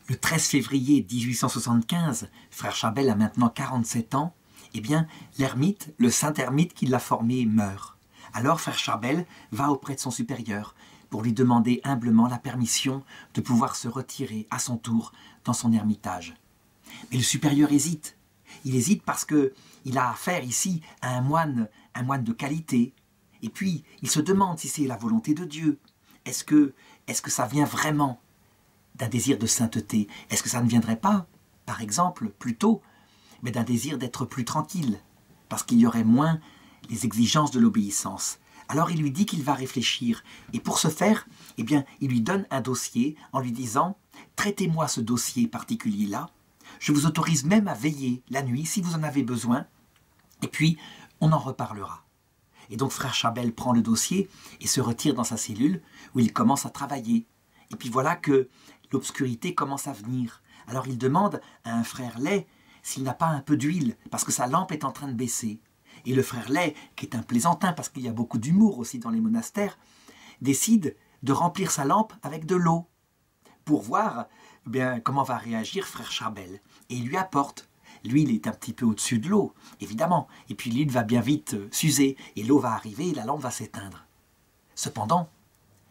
Le 13 février 1875, frère Charbel a maintenant 47 ans, eh bien, l'ermite, le saint ermite qui l'a formé, meurt. Alors frère Charbel va auprès de son supérieur pour lui demander humblement la permission de pouvoir se retirer à son tour dans son ermitage. Mais le supérieur hésite. Il hésite parce qu'il a affaire ici à un moine de qualité. Et puis, il se demande si c'est la volonté de Dieu. Est-ce que ça vient vraiment d'un désir de sainteté? Est-ce que ça ne viendrait pas, par exemple, plutôt, mais d'un désir d'être plus tranquille, parce qu'il y aurait moins les exigences de l'obéissance? Alors il lui dit qu'il va réfléchir, et pour ce faire, eh bien, il lui donne un dossier en lui disant « Traitez-moi ce dossier particulier-là, je vous autorise même à veiller la nuit si vous en avez besoin, et puis on en reparlera. » Et donc frère Charbel prend le dossier et se retire dans sa cellule où il commence à travailler. Et puis voilà que l'obscurité commence à venir. Alors il demande à un frère laid s'il n'a pas un peu d'huile, parce que sa lampe est en train de baisser. Et le frère laid, qui est un plaisantin, parce qu'il y a beaucoup d'humour aussi dans les monastères, décide de remplir sa lampe avec de l'eau, pour voir bien, comment va réagir frère Charbel. Et il lui apporte. L'huile est un petit peu au-dessus de l'eau, évidemment. Et puis l'huile va bien vite s'user, et l'eau va arriver, et la lampe va s'éteindre. Cependant,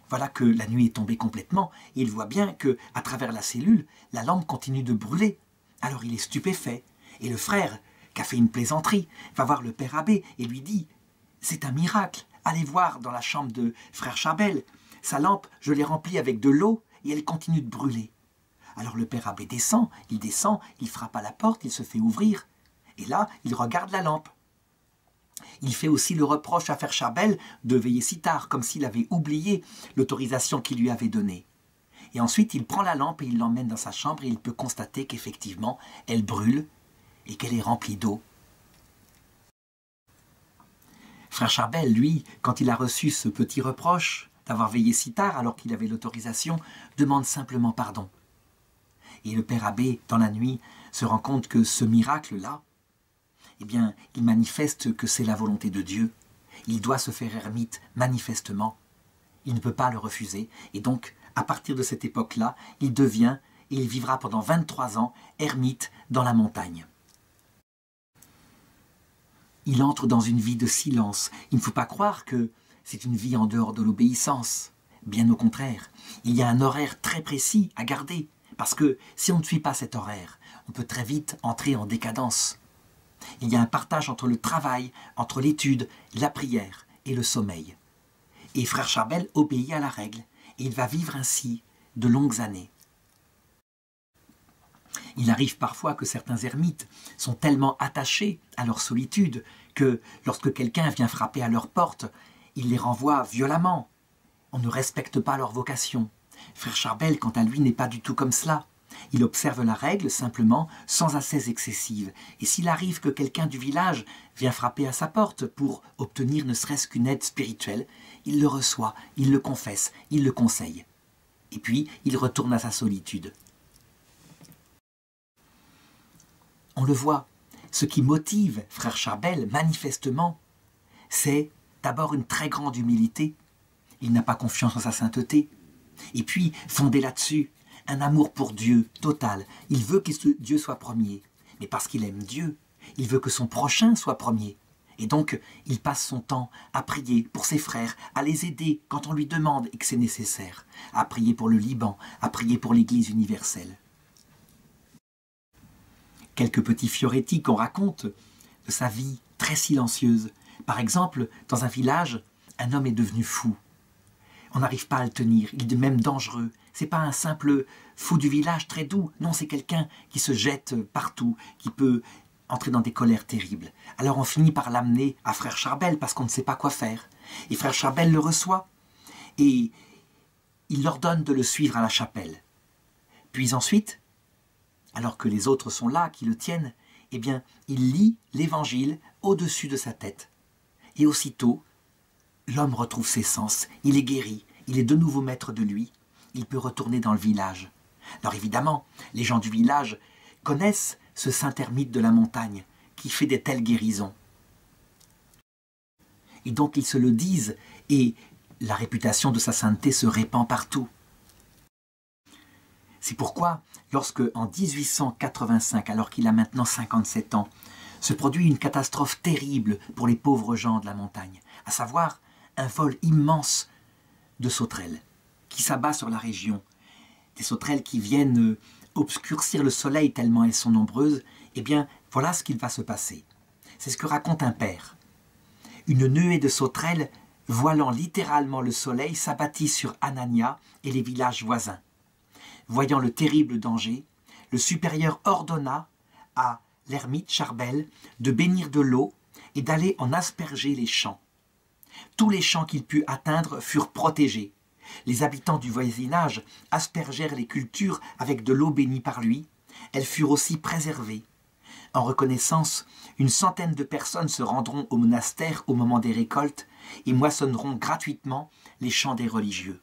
voilà que la nuit est tombée complètement, et il voit bien que, à travers la cellule, la lampe continue de brûler. Alors il est stupéfait, et le frère, qui a fait une plaisanterie, va voir le père abbé et lui dit « C'est un miracle, allez voir dans la chambre de frère Charbel, sa lampe, je l'ai remplie avec de l'eau, et elle continue de brûler. » Alors le père abbé descend, il frappe à la porte, il se fait ouvrir, et là, il regarde la lampe. Il fait aussi le reproche à frère Charbel de veiller si tard, comme s'il avait oublié l'autorisation qu'il lui avait donnée. Et ensuite, il prend la lampe et il l'emmène dans sa chambre et il peut constater qu'effectivement, elle brûle et qu'elle est remplie d'eau. Frère Charbel, lui, quand il a reçu ce petit reproche d'avoir veillé si tard alors qu'il avait l'autorisation, demande simplement pardon. Et le père abbé, dans la nuit, se rend compte que ce miracle-là, eh bien, il manifeste que c'est la volonté de Dieu. Il doit se faire ermite, manifestement. Il ne peut pas le refuser. Et donc, à partir de cette époque-là, il devient, et il vivra pendant 23 ans, ermite dans la montagne. Il entre dans une vie de silence. Il ne faut pas croire que c'est une vie en dehors de l'obéissance. Bien au contraire, il y a un horaire très précis à garder. Parce que si on ne suit pas cet horaire, on peut très vite entrer en décadence. Il y a un partage entre le travail, entre l'étude, la prière et le sommeil. Et frère Charbel obéit à la règle, et il va vivre ainsi de longues années. Il arrive parfois que certains ermites sont tellement attachés à leur solitude que lorsque quelqu'un vient frapper à leur porte, ils les renvoient violemment. On ne respecte pas leur vocation. Frère Charbel, quant à lui, n'est pas du tout comme cela. Il observe la règle simplement, sans ascèse excessive. Et s'il arrive que quelqu'un du village vient frapper à sa porte pour obtenir ne serait-ce qu'une aide spirituelle, il le reçoit, il le confesse, il le conseille. Et puis, il retourne à sa solitude. On le voit, ce qui motive frère Charbel, manifestement, c'est d'abord une très grande humilité. Il n'a pas confiance en sa sainteté. Et puis, fondé là-dessus, un amour pour Dieu total. Il veut que Dieu soit premier. Mais parce qu'il aime Dieu, il veut que son prochain soit premier. Et donc, il passe son temps à prier pour ses frères, à les aider quand on lui demande et que c'est nécessaire, à prier pour le Liban, à prier pour l'Église universelle. Quelques petits fioretti qu'on raconte de sa vie très silencieuse. Par exemple, dans un village, un homme est devenu fou. On n'arrive pas à le tenir, il est même dangereux. C'est pas un simple fou du village très doux, non, c'est quelqu'un qui se jette partout, qui peut entrer dans des colères terribles. Alors on finit par l'amener à Frère Charbel parce qu'on ne sait pas quoi faire. Et Frère Charbel le reçoit et il leur donne de le suivre à la chapelle. Puis ensuite, alors que les autres sont là, qui le tiennent, eh bien, il lit l'Évangile au-dessus de sa tête. Et aussitôt, l'homme retrouve ses sens, il est guéri, il est de nouveau maître de lui, il peut retourner dans le village. Alors évidemment, les gens du village connaissent ce saint ermite de la montagne qui fait des telles guérisons. Et donc ils se le disent et la réputation de sa sainteté se répand partout. C'est pourquoi, lorsque en 1885, alors qu'il a maintenant 57 ans, se produit une catastrophe terrible pour les pauvres gens de la montagne, à savoir un vol immense de sauterelles qui s'abat sur la région, des sauterelles qui viennent obscurcir le soleil tellement elles sont nombreuses, eh bien voilà ce qu'il va se passer. C'est ce que raconte un père. Une nuée de sauterelles, voilant littéralement le soleil, s'abattit sur Anania et les villages voisins. Voyant le terrible danger, le supérieur ordonna à l'ermite Charbel de bénir de l'eau et d'aller en asperger les champs. Tous les champs qu'il put atteindre furent protégés. Les habitants du voisinage aspergèrent les cultures avec de l'eau bénie par lui. Elles furent aussi préservées. En reconnaissance, une centaine de personnes se rendront au monastère au moment des récoltes et moissonneront gratuitement les champs des religieux.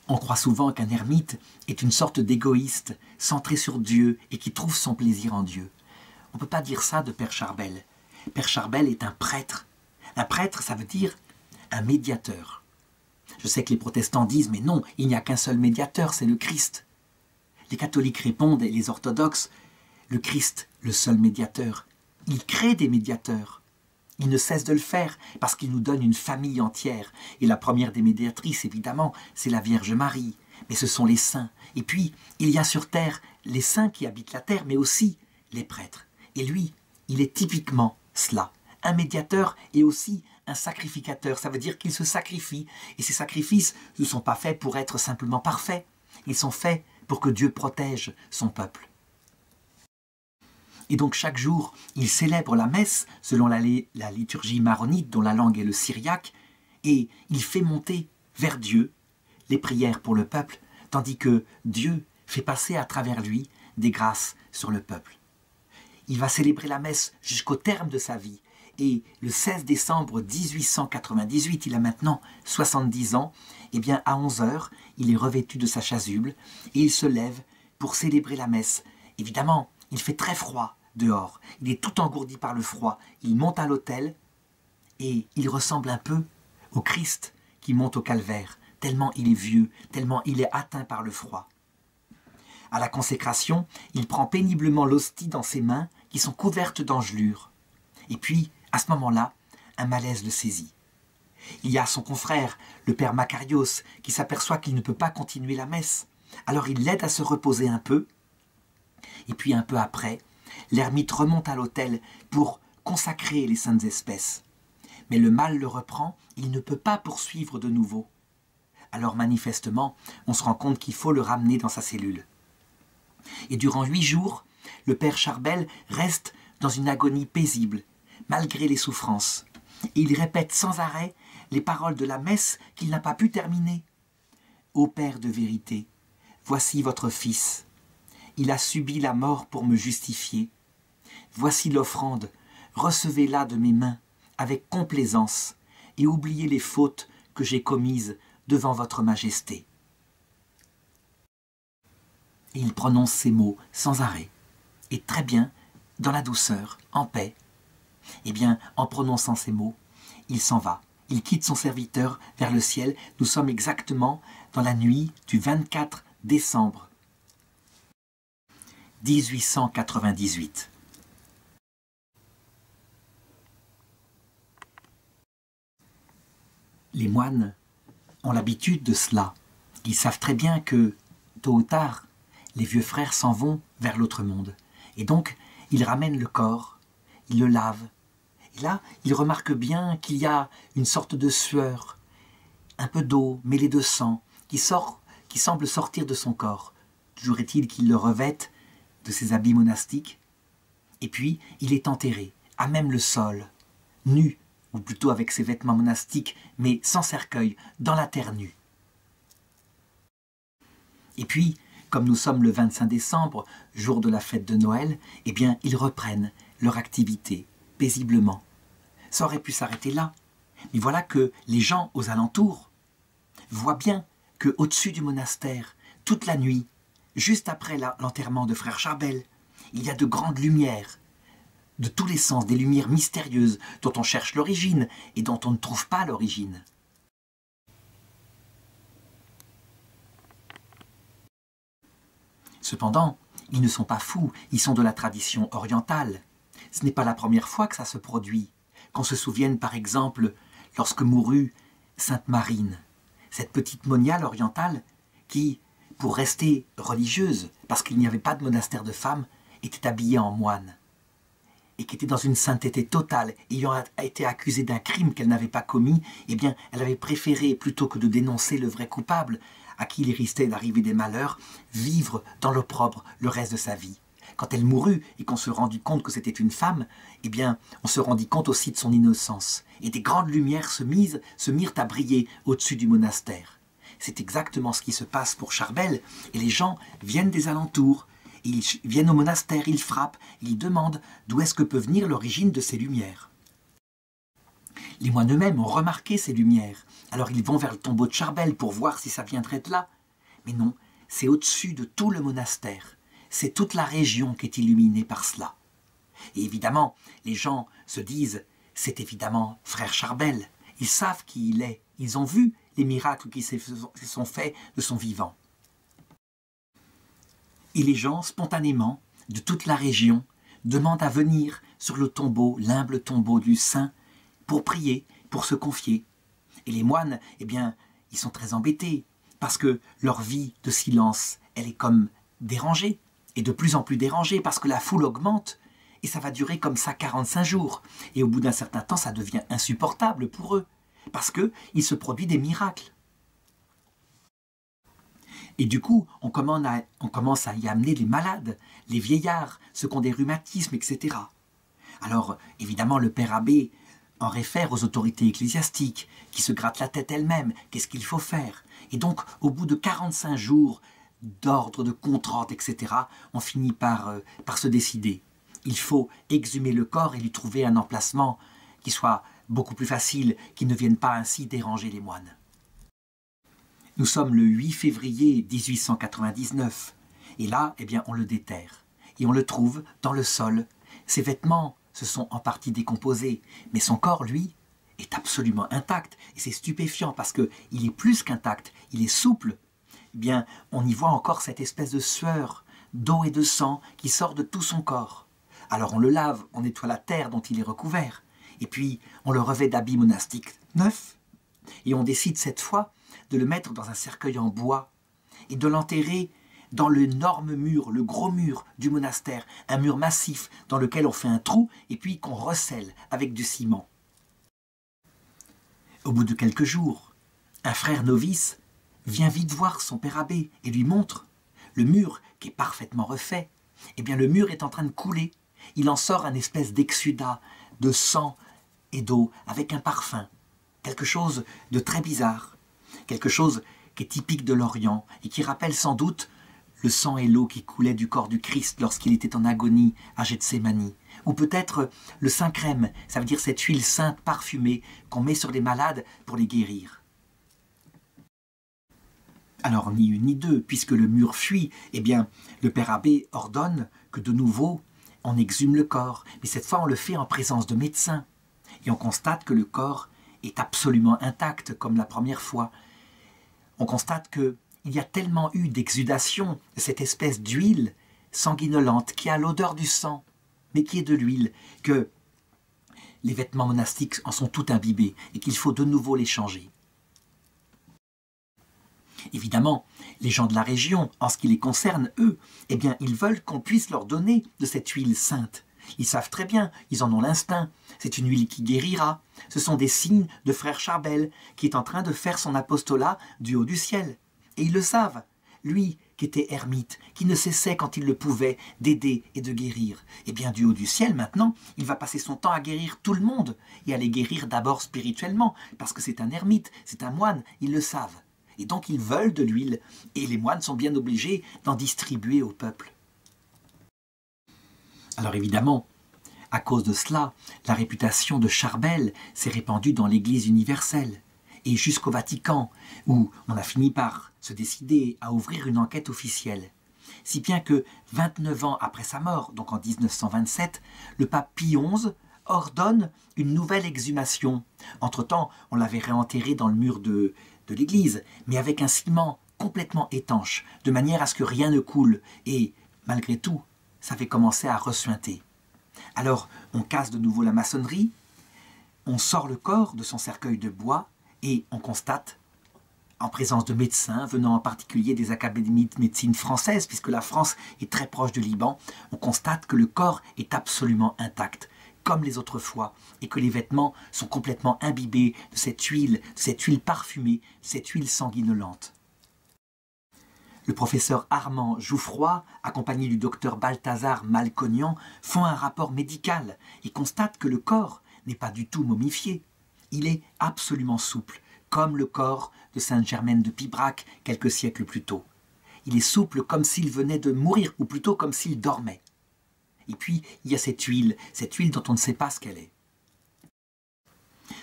On croit souvent qu'un ermite est une sorte d'égoïste, centré sur Dieu et qui trouve son plaisir en Dieu. On ne peut pas dire ça de Père Charbel. Père Charbel est un prêtre. Un prêtre, ça veut dire un médiateur. Je sais que les protestants disent « mais non, il n'y a qu'un seul médiateur, c'est le Christ ». Les catholiques répondent, et les orthodoxes, le Christ, le seul médiateur. Il crée des médiateurs. Il ne cesse de le faire parce qu'il nous donne une famille entière. Et la première des médiatrices, évidemment, c'est la Vierge Marie. Mais ce sont les saints. Et puis, il y a sur terre les saints qui habitent la terre, mais aussi les prêtres. Et lui, il est typiquement cela. Un médiateur et aussi un sacrificateur. Ça veut dire qu'il se sacrifie. Et ces sacrifices ne sont pas faits pour être simplement parfaits. Ils sont faits pour que Dieu protège son peuple. Et donc chaque jour, il célèbre la messe selon la liturgie maronite dont la langue est le syriaque, et il fait monter vers Dieu les prières pour le peuple, tandis que Dieu fait passer à travers lui des grâces sur le peuple. Il va célébrer la messe jusqu'au terme de sa vie, et le 16 décembre 1898, il a maintenant 70 ans, et bien à 11 h, il est revêtu de sa chasuble, et il se lève pour célébrer la messe. Évidemment, il fait très froid dehors, il est tout engourdi par le froid, il monte à l'autel et il ressemble un peu au Christ qui monte au calvaire, tellement il est vieux, tellement il est atteint par le froid. À la consécration, il prend péniblement l'hostie dans ses mains qui sont couvertes d'engelures. Et puis, à ce moment-là, un malaise le saisit. Il y a son confrère, le père Macarios, qui s'aperçoit qu'il ne peut pas continuer la messe. Alors il l'aide à se reposer un peu, et puis un peu après, l'ermite remonte à l'autel pour consacrer les saintes espèces. Mais le mal le reprend, il ne peut pas poursuivre de nouveau. Alors manifestement, on se rend compte qu'il faut le ramener dans sa cellule. Et durant 8 jours, le père Charbel reste dans une agonie paisible, malgré les souffrances. Et il répète sans arrêt les paroles de la messe qu'il n'a pas pu terminer. « Ô Père de vérité, voici votre Fils. Il a subi la mort pour me justifier. Voici l'offrande, recevez-la de mes mains avec complaisance et oubliez les fautes que j'ai commises devant votre majesté. » Et il prononce ces mots sans arrêt, et très bien, dans la douceur, en paix. Eh bien, en prononçant ces mots, il s'en va, il quitte son serviteur vers le ciel. Nous sommes exactement dans la nuit du 24 décembre 1898. Les moines ont l'habitude de cela. Ils savent très bien que, tôt ou tard, les vieux frères s'en vont vers l'autre monde. Et donc, ils ramènent le corps, ils le lavent. Et là, ils remarquent bien qu'il y a une sorte de sueur, un peu d'eau mêlée de sang, qui semble sortir de son corps. Toujours est-il qu'ils le revêtent de ses habits monastiques. Et puis, il est enterré, à même le sol, nu, ou plutôt avec ses vêtements monastiques, mais sans cercueil, dans la terre nue. Et puis, comme nous sommes le 25 décembre, jour de la fête de Noël, eh bien, ils reprennent leur activité, paisiblement. Ça aurait pu s'arrêter là, mais voilà que les gens aux alentours voient bien qu'au-dessus du monastère, toute la nuit, juste après l'enterrement de frère Charbel, il y a de grandes lumières, de tous les sens, des lumières mystérieuses dont on cherche l'origine et dont on ne trouve pas l'origine. Cependant, ils ne sont pas fous, ils sont de la tradition orientale. Ce n'est pas la première fois que ça se produit. Qu'on se souvienne par exemple lorsque mourut Sainte Marine, cette petite moniale orientale qui, pour rester religieuse, parce qu'il n'y avait pas de monastère de femmes, était habillée en moine et qui était dans une sainteté totale, ayant été accusée d'un crime qu'elle n'avait pas commis, eh bien, elle avait préféré, plutôt que de dénoncer le vrai coupable, à qui il risquait d'arriver des malheurs, vivre dans l'opprobre le reste de sa vie. Quand elle mourut et qu'on se rendit compte que c'était une femme, eh bien, on se rendit compte aussi de son innocence. Et des grandes lumières se mirent à briller au-dessus du monastère. C'est exactement ce qui se passe pour Charbel, et les gens viennent des alentours, ils viennent au monastère, ils frappent, ils demandent d'où est-ce que peut venir l'origine de ces lumières. Les moines eux-mêmes ont remarqué ces lumières, alors ils vont vers le tombeau de Charbel pour voir si ça viendrait de là. Mais non, c'est au-dessus de tout le monastère, c'est toute la région qui est illuminée par cela. Et évidemment, les gens se disent, c'est évidemment frère Charbel, ils savent qui il est, ils ont vu les miracles qui se sont faits de son vivant. Et les gens, spontanément, de toute la région, demandent à venir sur le tombeau, l'humble tombeau du saint, pour prier, pour se confier. Et les moines, eh bien, ils sont très embêtés, parce que leur vie de silence, elle est comme dérangée, et de plus en plus dérangée, parce que la foule augmente, et ça va durer comme ça 45 jours. Et au bout d'un certain temps, ça devient insupportable pour eux, parce qu'il se produit des miracles. Et du coup, on commence à y amener les malades, les vieillards, ceux qui ont des rhumatismes, etc. Alors, évidemment, le père abbé en réfère aux autorités ecclésiastiques, qui se grattent la tête elles-mêmes. Qu'est-ce qu'il faut faire? Et donc, au bout de 45 jours d'ordre, de contre-ordre, etc., on finit par se décider. Il faut exhumer le corps et lui trouver un emplacement qui soit beaucoup plus facile, qui ne vienne pas ainsi déranger les moines. Nous sommes le 8 février 1899, et là, eh bien, on le déterre. Et on le trouve dans le sol. Ses vêtements se sont en partie décomposés, mais son corps, lui, est absolument intact. Et c'est stupéfiant parce qu'il est plus qu'intact, il est souple. Eh bien, on y voit encore cette espèce de sueur, d'eau et de sang qui sort de tout son corps. Alors on le lave, on nettoie la terre dont il est recouvert, et puis on le revêt d'habits monastiques neufs, et on décide cette fois de le mettre dans un cercueil en bois et de l'enterrer dans l'énorme mur, le gros mur du monastère, un mur massif dans lequel on fait un trou et puis qu'on recèle avec du ciment. Au bout de quelques jours, un frère novice vient vite voir son père abbé et lui montre le mur qui est parfaitement refait. Eh bien, le mur est en train de couler. Il en sort un espèce d'exsudat de sang et d'eau avec un parfum, quelque chose de très bizarre. Quelque chose qui est typique de l'Orient et qui rappelle sans doute le sang et l'eau qui coulaient du corps du Christ lorsqu'il était en agonie à Gethsémani. Ou peut-être le saint crème, ça veut dire cette huile sainte parfumée qu'on met sur les malades pour les guérir. Alors ni une ni deux, puisque le mur fuit, eh bien le père abbé ordonne que de nouveau on exhume le corps, mais cette fois on le fait en présence de médecins. Et on constate que le corps est absolument intacte comme la première fois. On constate qu'il y a tellement eu d'exudation de cette espèce d'huile sanguinolente qui a l'odeur du sang, mais qui est de l'huile, que les vêtements monastiques en sont tout imbibés et qu'il faut de nouveau les changer. Évidemment, les gens de la région, en ce qui les concerne, eux, eh bien, ils veulent qu'on puisse leur donner de cette huile sainte. Ils savent très bien, ils en ont l'instinct. C'est une huile qui guérira. Ce sont des signes de frère Charbel qui est en train de faire son apostolat du haut du ciel. Et ils le savent. Lui, qui était ermite, qui ne cessait quand il le pouvait d'aider et de guérir. Eh bien, du haut du ciel, maintenant, il va passer son temps à guérir tout le monde et à les guérir d'abord spirituellement, parce que c'est un ermite, c'est un moine, ils le savent. Et donc ils veulent de l'huile, et les moines sont bien obligés d'en distribuer au peuple. Alors évidemment, à cause de cela, la réputation de Charbel s'est répandue dans l'Église universelle, et jusqu'au Vatican, où on a fini par se décider à ouvrir une enquête officielle. Si bien que 29 ans après sa mort, donc en 1927, le pape Pie XI ordonne une nouvelle exhumation. Entre-temps, on l'avait réenterré dans le mur de l'église, mais avec un ciment complètement étanche, de manière à ce que rien ne coule, et malgré tout, ça avait commencé à ressuinter. Alors, on casse de nouveau la maçonnerie, on sort le corps de son cercueil de bois, et on constate, en présence de médecins, venant en particulier des académies de médecine françaises, puisque la France est très proche du Liban, on constate que le corps est absolument intact, comme les autres fois, et que les vêtements sont complètement imbibés de cette huile parfumée, cette huile sanguinolente. Le professeur Armand Jouffroy, accompagné du docteur Balthazar Malcognan, font un rapport médical et constatent que le corps n'est pas du tout momifié. Il est absolument souple, comme le corps de Sainte Germaine de Pibrac quelques siècles plus tôt. Il est souple comme s'il venait de mourir, ou plutôt comme s'il dormait. Et puis, il y a cette huile dont on ne sait pas ce qu'elle est.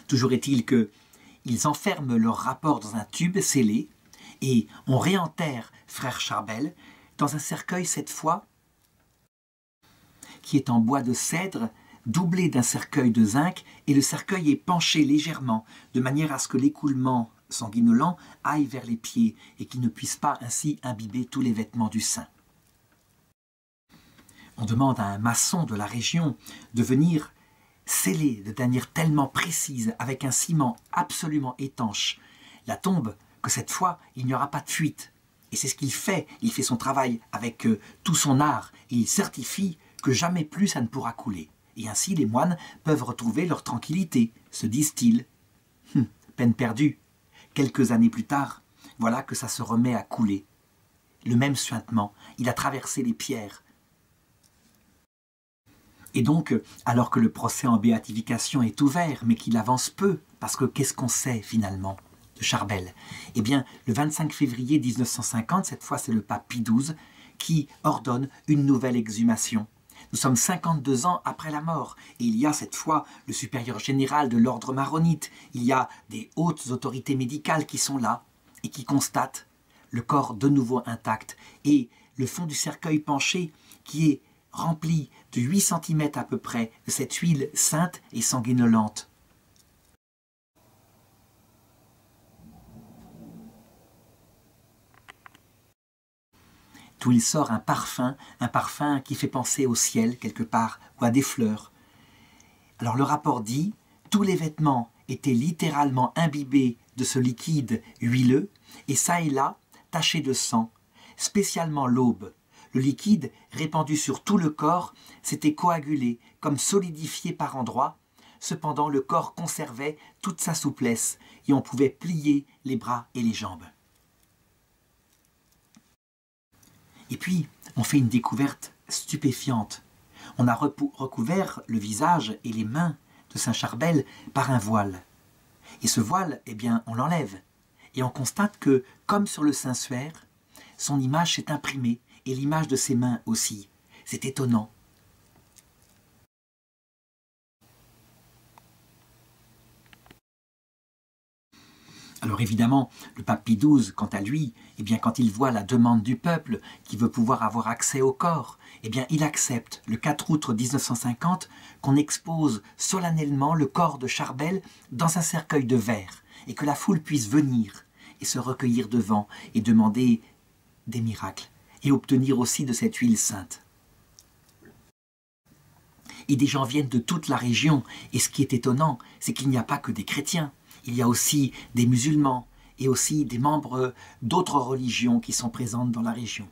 Toujours est-il qu'ils enferment leur rapport dans un tube scellé et on réenterre frère Charbel dans un cercueil cette fois qui est en bois de cèdre doublé d'un cercueil de zinc et le cercueil est penché légèrement de manière à ce que l'écoulement sanguinolent aille vers les pieds et qu'il ne puisse pas ainsi imbiber tous les vêtements du saint. On demande à un maçon de la région de venir sceller de manière tellement précise, avec un ciment absolument étanche, la tombe, que cette fois, il n'y aura pas de fuite. Et c'est ce qu'il fait son travail avec tout son art, et il certifie que jamais plus ça ne pourra couler. Et ainsi, les moines peuvent retrouver leur tranquillité, se disent-ils. Peine perdue. Quelques années plus tard, voilà que ça se remet à couler. Le même suintement, il a traversé les pierres. Et donc, alors que le procès en béatification est ouvert, mais qu'il avance peu, parce que qu'est-ce qu'on sait finalement de Charbel? Eh bien, le 25 février 1950, cette fois c'est le pape Pie XII, qui ordonne une nouvelle exhumation. Nous sommes 52 ans après la mort, et il y a cette fois le supérieur général de l'ordre maronite, il y a des hautes autorités médicales qui sont là, et qui constatent le corps de nouveau intact, et le fond du cercueil penché qui est rempli de 8 cm à peu près de cette huile sainte et sanguinolente. D'où il sort un parfum qui fait penser au ciel quelque part, ou à des fleurs. Alors le rapport dit, tous les vêtements étaient littéralement imbibés de ce liquide huileux, et ça et là, tachés de sang, spécialement l'aube. Le liquide, répandu sur tout le corps, s'était coagulé, comme solidifié par endroits. Cependant, le corps conservait toute sa souplesse et on pouvait plier les bras et les jambes. Et puis, on fait une découverte stupéfiante. On a recouvert le visage et les mains de Saint Charbel par un voile. Et ce voile, eh bien, on l'enlève. Et on constate que, comme sur le Saint-Suaire, son image s'est imprimée. Et l'image de ses mains aussi. C'est étonnant. Alors évidemment, le pape Pie XII, quant à lui, eh bien, quand il voit la demande du peuple qui veut pouvoir avoir accès au corps, eh bien, il accepte le 4 août 1950 qu'on expose solennellement le corps de Charbel dans un cercueil de verre et que la foule puisse venir et se recueillir devant et demander des miracles et obtenir aussi de cette huile sainte. Et des gens viennent de toute la région et ce qui est étonnant, c'est qu'il n'y a pas que des chrétiens. Il y a aussi des musulmans et aussi des membres d'autres religions qui sont présentes dans la région.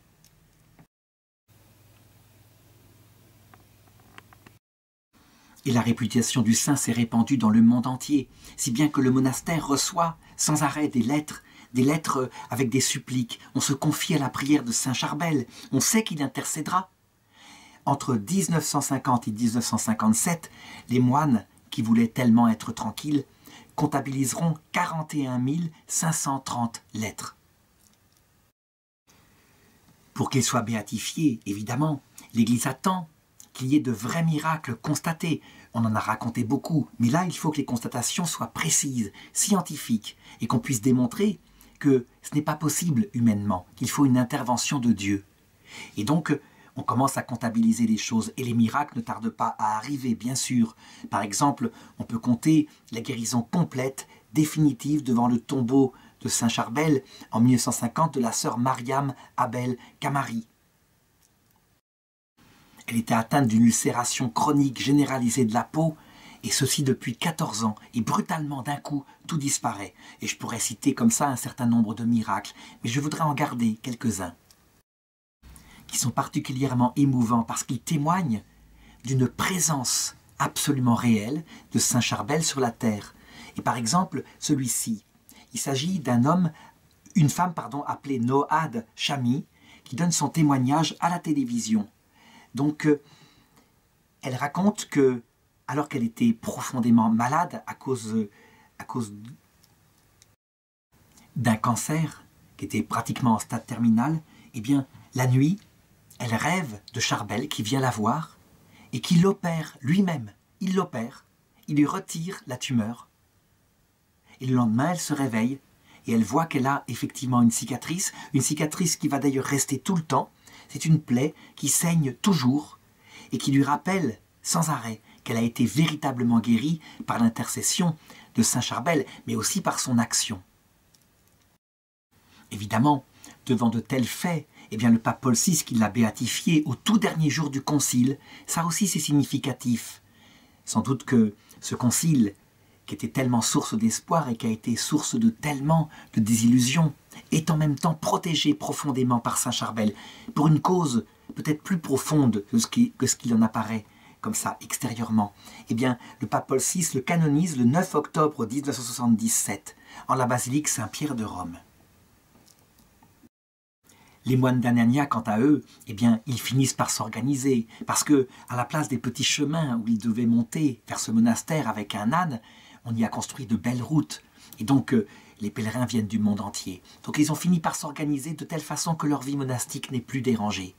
Et la réputation du saint s'est répandue dans le monde entier, si bien que le monastère reçoit sans arrêt des lettres avec des suppliques. On se confie à la prière de saint Charbel, on sait qu'il intercédera. Entre 1950 et 1957, les moines, qui voulaient tellement être tranquilles, comptabiliseront 41 530 lettres. Pour qu'il soit béatifié, évidemment, l'Église attend qu'il y ait de vrais miracles constatés. On en a raconté beaucoup, mais là, il faut que les constatations soient précises, scientifiques, et qu'on puisse démontrer que ce n'est pas possible humainement, qu'il faut une intervention de Dieu. Et donc, on commence à comptabiliser les choses, et les miracles ne tardent pas à arriver, bien sûr. Par exemple, on peut compter la guérison complète, définitive, devant le tombeau de Saint Charbel, en 1950, de la sœur Mariam Abel Kamari. Elle était atteinte d'une ulcération chronique généralisée de la peau, et ceci depuis 14 ans, et brutalement d'un coup, tout disparaît. Et je pourrais citer comme ça un certain nombre de miracles, mais je voudrais en garder quelques-uns, qui sont particulièrement émouvants parce qu'ils témoignent d'une présence absolument réelle de Saint Charbel sur la terre. Et par exemple, celui-ci, il s'agit d'un homme, une femme, appelée Nohad Chami, qui donne son témoignage à la télévision. Donc, elle raconte que, alors qu'elle était profondément malade à cause d'un cancer, qui était pratiquement en stade terminal, eh bien, la nuit, elle rêve de Charbel qui vient la voir et qui l'opère lui-même. Il l'opère, il lui retire la tumeur. Et le lendemain, elle se réveille et elle voit qu'elle a effectivement une cicatrice qui va d'ailleurs rester tout le temps. C'est une plaie qui saigne toujours et qui lui rappelle sans arrêt qu'elle a été véritablement guérie par l'intercession de Saint Charbel, mais aussi par son action. Évidemment, devant de tels faits, eh bien, le pape Paul VI, qui l'a béatifié au tout dernier jour du concile, ça aussi c'est significatif. Sans doute que ce concile, qui était tellement source d'espoir et qui a été source de tellement de désillusions, est en même temps protégé profondément par Saint Charbel, pour une cause peut-être plus profonde que ce qu'il en apparaît, comme ça, extérieurement. Eh bien, le pape Paul VI le canonise le 9 octobre 1977, en la basilique Saint-Pierre de Rome. Les moines d'Anania, quant à eux, eh bien, ils finissent par s'organiser, parce que, à la place des petits chemins où ils devaient monter vers ce monastère avec un âne, on y a construit de belles routes. Et donc, les pèlerins viennent du monde entier. Donc, ils ont fini par s'organiser de telle façon que leur vie monastique n'est plus dérangée.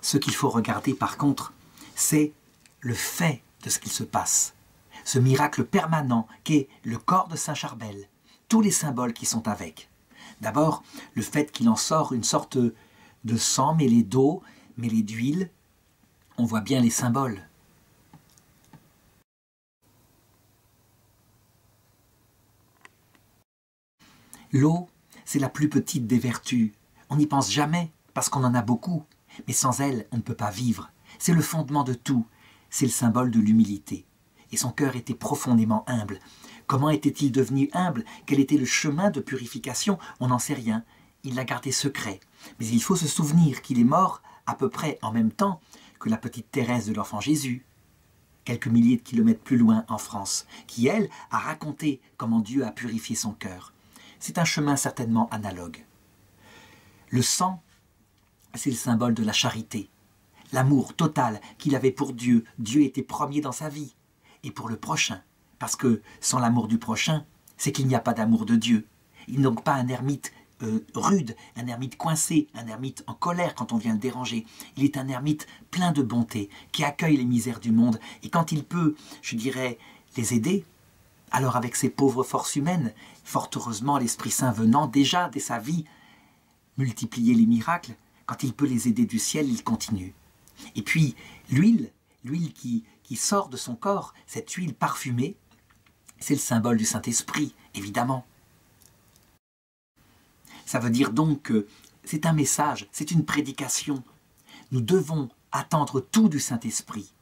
Ce qu'il faut regarder, par contre, c'est le fait de ce qu'il se passe. Ce miracle permanent qu'est le corps de Saint Charbel, tous les symboles qui sont avec. D'abord, le fait qu'il en sort une sorte de sang mêlé d'eau, mêlé d'huile. On voit bien les symboles. L'eau, c'est la plus petite des vertus. On n'y pense jamais, parce qu'on en a beaucoup. Mais sans elle, on ne peut pas vivre. C'est le fondement de tout. C'est le symbole de l'humilité. Et son cœur était profondément humble. Comment était-il devenu humble? Quel était le chemin de purification? On n'en sait rien. Il l'a gardé secret. Mais il faut se souvenir qu'il est mort à peu près en même temps que la petite Thérèse de l'Enfant Jésus, quelques milliers de kilomètres plus loin en France, qui, elle, a raconté comment Dieu a purifié son cœur. C'est un chemin certainement analogue. Le sang, c'est le symbole de la charité. L'amour total qu'il avait pour Dieu. Dieu était premier dans sa vie. Et pour le prochain. Parce que sans l'amour du prochain, c'est qu'il n'y a pas d'amour de Dieu. Il n'est donc pas un ermite rude, un ermite coincé, un ermite en colère quand on vient le déranger. Il est un ermite plein de bonté, qui accueille les misères du monde. Et quand il peut, je dirais, les aider, Alors avec ses pauvres forces humaines, fort heureusement l'Esprit Saint venant déjà dès sa vie multiplier les miracles, quand il peut les aider du ciel, il continue. Et puis l'huile qui sort de son corps, cette huile parfumée, c'est le symbole du Saint-Esprit, évidemment. Ça veut dire donc que c'est un message, c'est une prédication. Nous devons attendre tout du Saint-Esprit,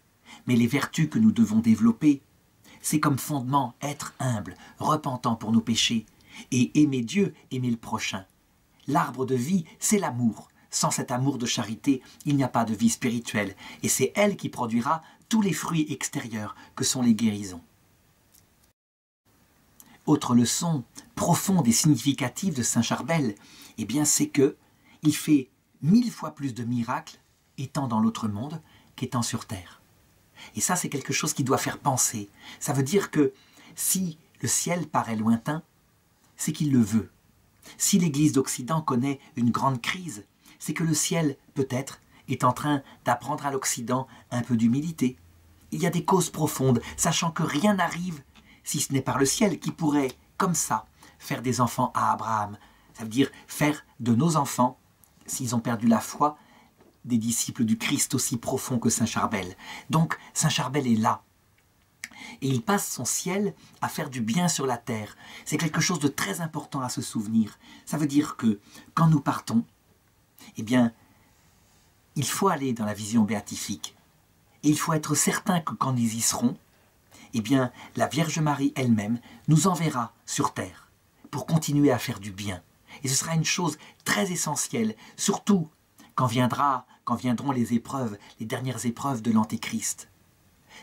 mais les vertus que nous devons développer, c'est comme fondement être humble, repentant pour nos péchés, et aimer Dieu, aimer le prochain. L'arbre de vie, c'est l'amour. Sans cet amour de charité, il n'y a pas de vie spirituelle, et c'est elle qui produira tous les fruits extérieurs que sont les guérisons. Autre leçon profonde et significative de Saint Charbel, eh bien c'est que il fait 1000 fois plus de miracles étant dans l'autre monde qu'étant sur terre. Et ça, c'est quelque chose qui doit faire penser. Ça veut dire que si le ciel paraît lointain, c'est qu'il le veut. Si l'Église d'Occident connaît une grande crise, c'est que le ciel, peut-être, est en train d'apprendre à l'Occident un peu d'humilité. Il y a des causes profondes, sachant que rien n'arrive si ce n'est par le ciel qui pourrait, comme ça, faire des enfants à Abraham. Ça veut dire faire de nos enfants, s'ils ont perdu la foi, des disciples du Christ aussi profonds que Saint Charbel. Donc, Saint Charbel est là. Et il passe son ciel à faire du bien sur la terre. C'est quelque chose de très important à se souvenir. Ça veut dire que, quand nous partons, eh bien, il faut aller dans la vision béatifique. Et il faut être certain que quand nous y serons, eh bien, la Vierge Marie elle-même nous enverra sur terre pour continuer à faire du bien. Et ce sera une chose très essentielle, surtout quand viendront les épreuves, les dernières épreuves de l'Antéchrist.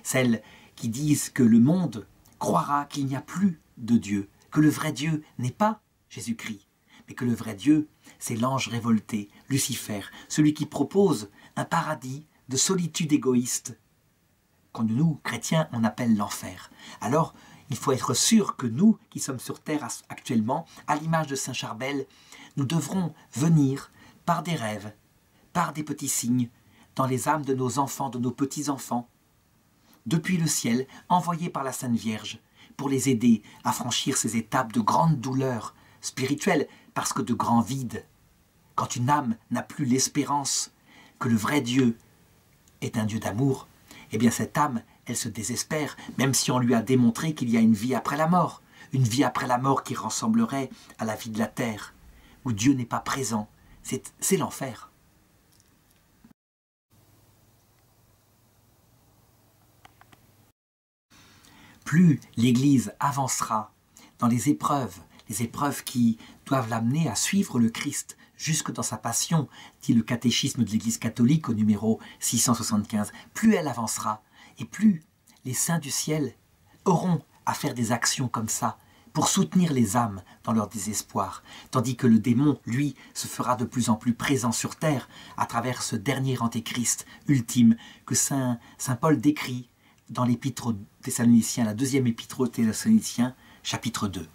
Celles qui disent que le monde croira qu'il n'y a plus de Dieu, que le vrai Dieu n'est pas Jésus-Christ, mais que le vrai Dieu, c'est l'ange révolté, Lucifer, celui qui propose un paradis de solitude égoïste, qu'on nous, chrétiens, on appelle l'enfer. Alors, il faut être sûr que nous, qui sommes sur terre actuellement, à l'image de Saint Charbel, nous devrons venir par des rêves, par des petits signes, dans les âmes de nos enfants, de nos petits-enfants, depuis le ciel, envoyés par la Sainte Vierge, pour les aider à franchir ces étapes de grandes douleurs spirituelles, parce que de grands vides. Quand une âme n'a plus l'espérance que le vrai Dieu est un Dieu d'amour, eh bien cette âme, elle se désespère, même si on lui a démontré qu'il y a une vie après la mort qui ressemblerait à la vie de la terre, où Dieu n'est pas présent. C'est l'enfer. Plus l'Église avancera dans les épreuves qui doivent l'amener à suivre le Christ jusque dans sa passion, dit le catéchisme de l'Église catholique au numéro 675, plus elle avancera et plus les saints du ciel auront à faire des actions comme ça pour soutenir les âmes dans leur désespoir, tandis que le démon, lui, se fera de plus en plus présent sur terre à travers ce dernier antéchrist ultime que saint Paul décrit dans l'épître aux Thessaloniciens, la deuxième épître aux Thessaloniciens, chapitre 2.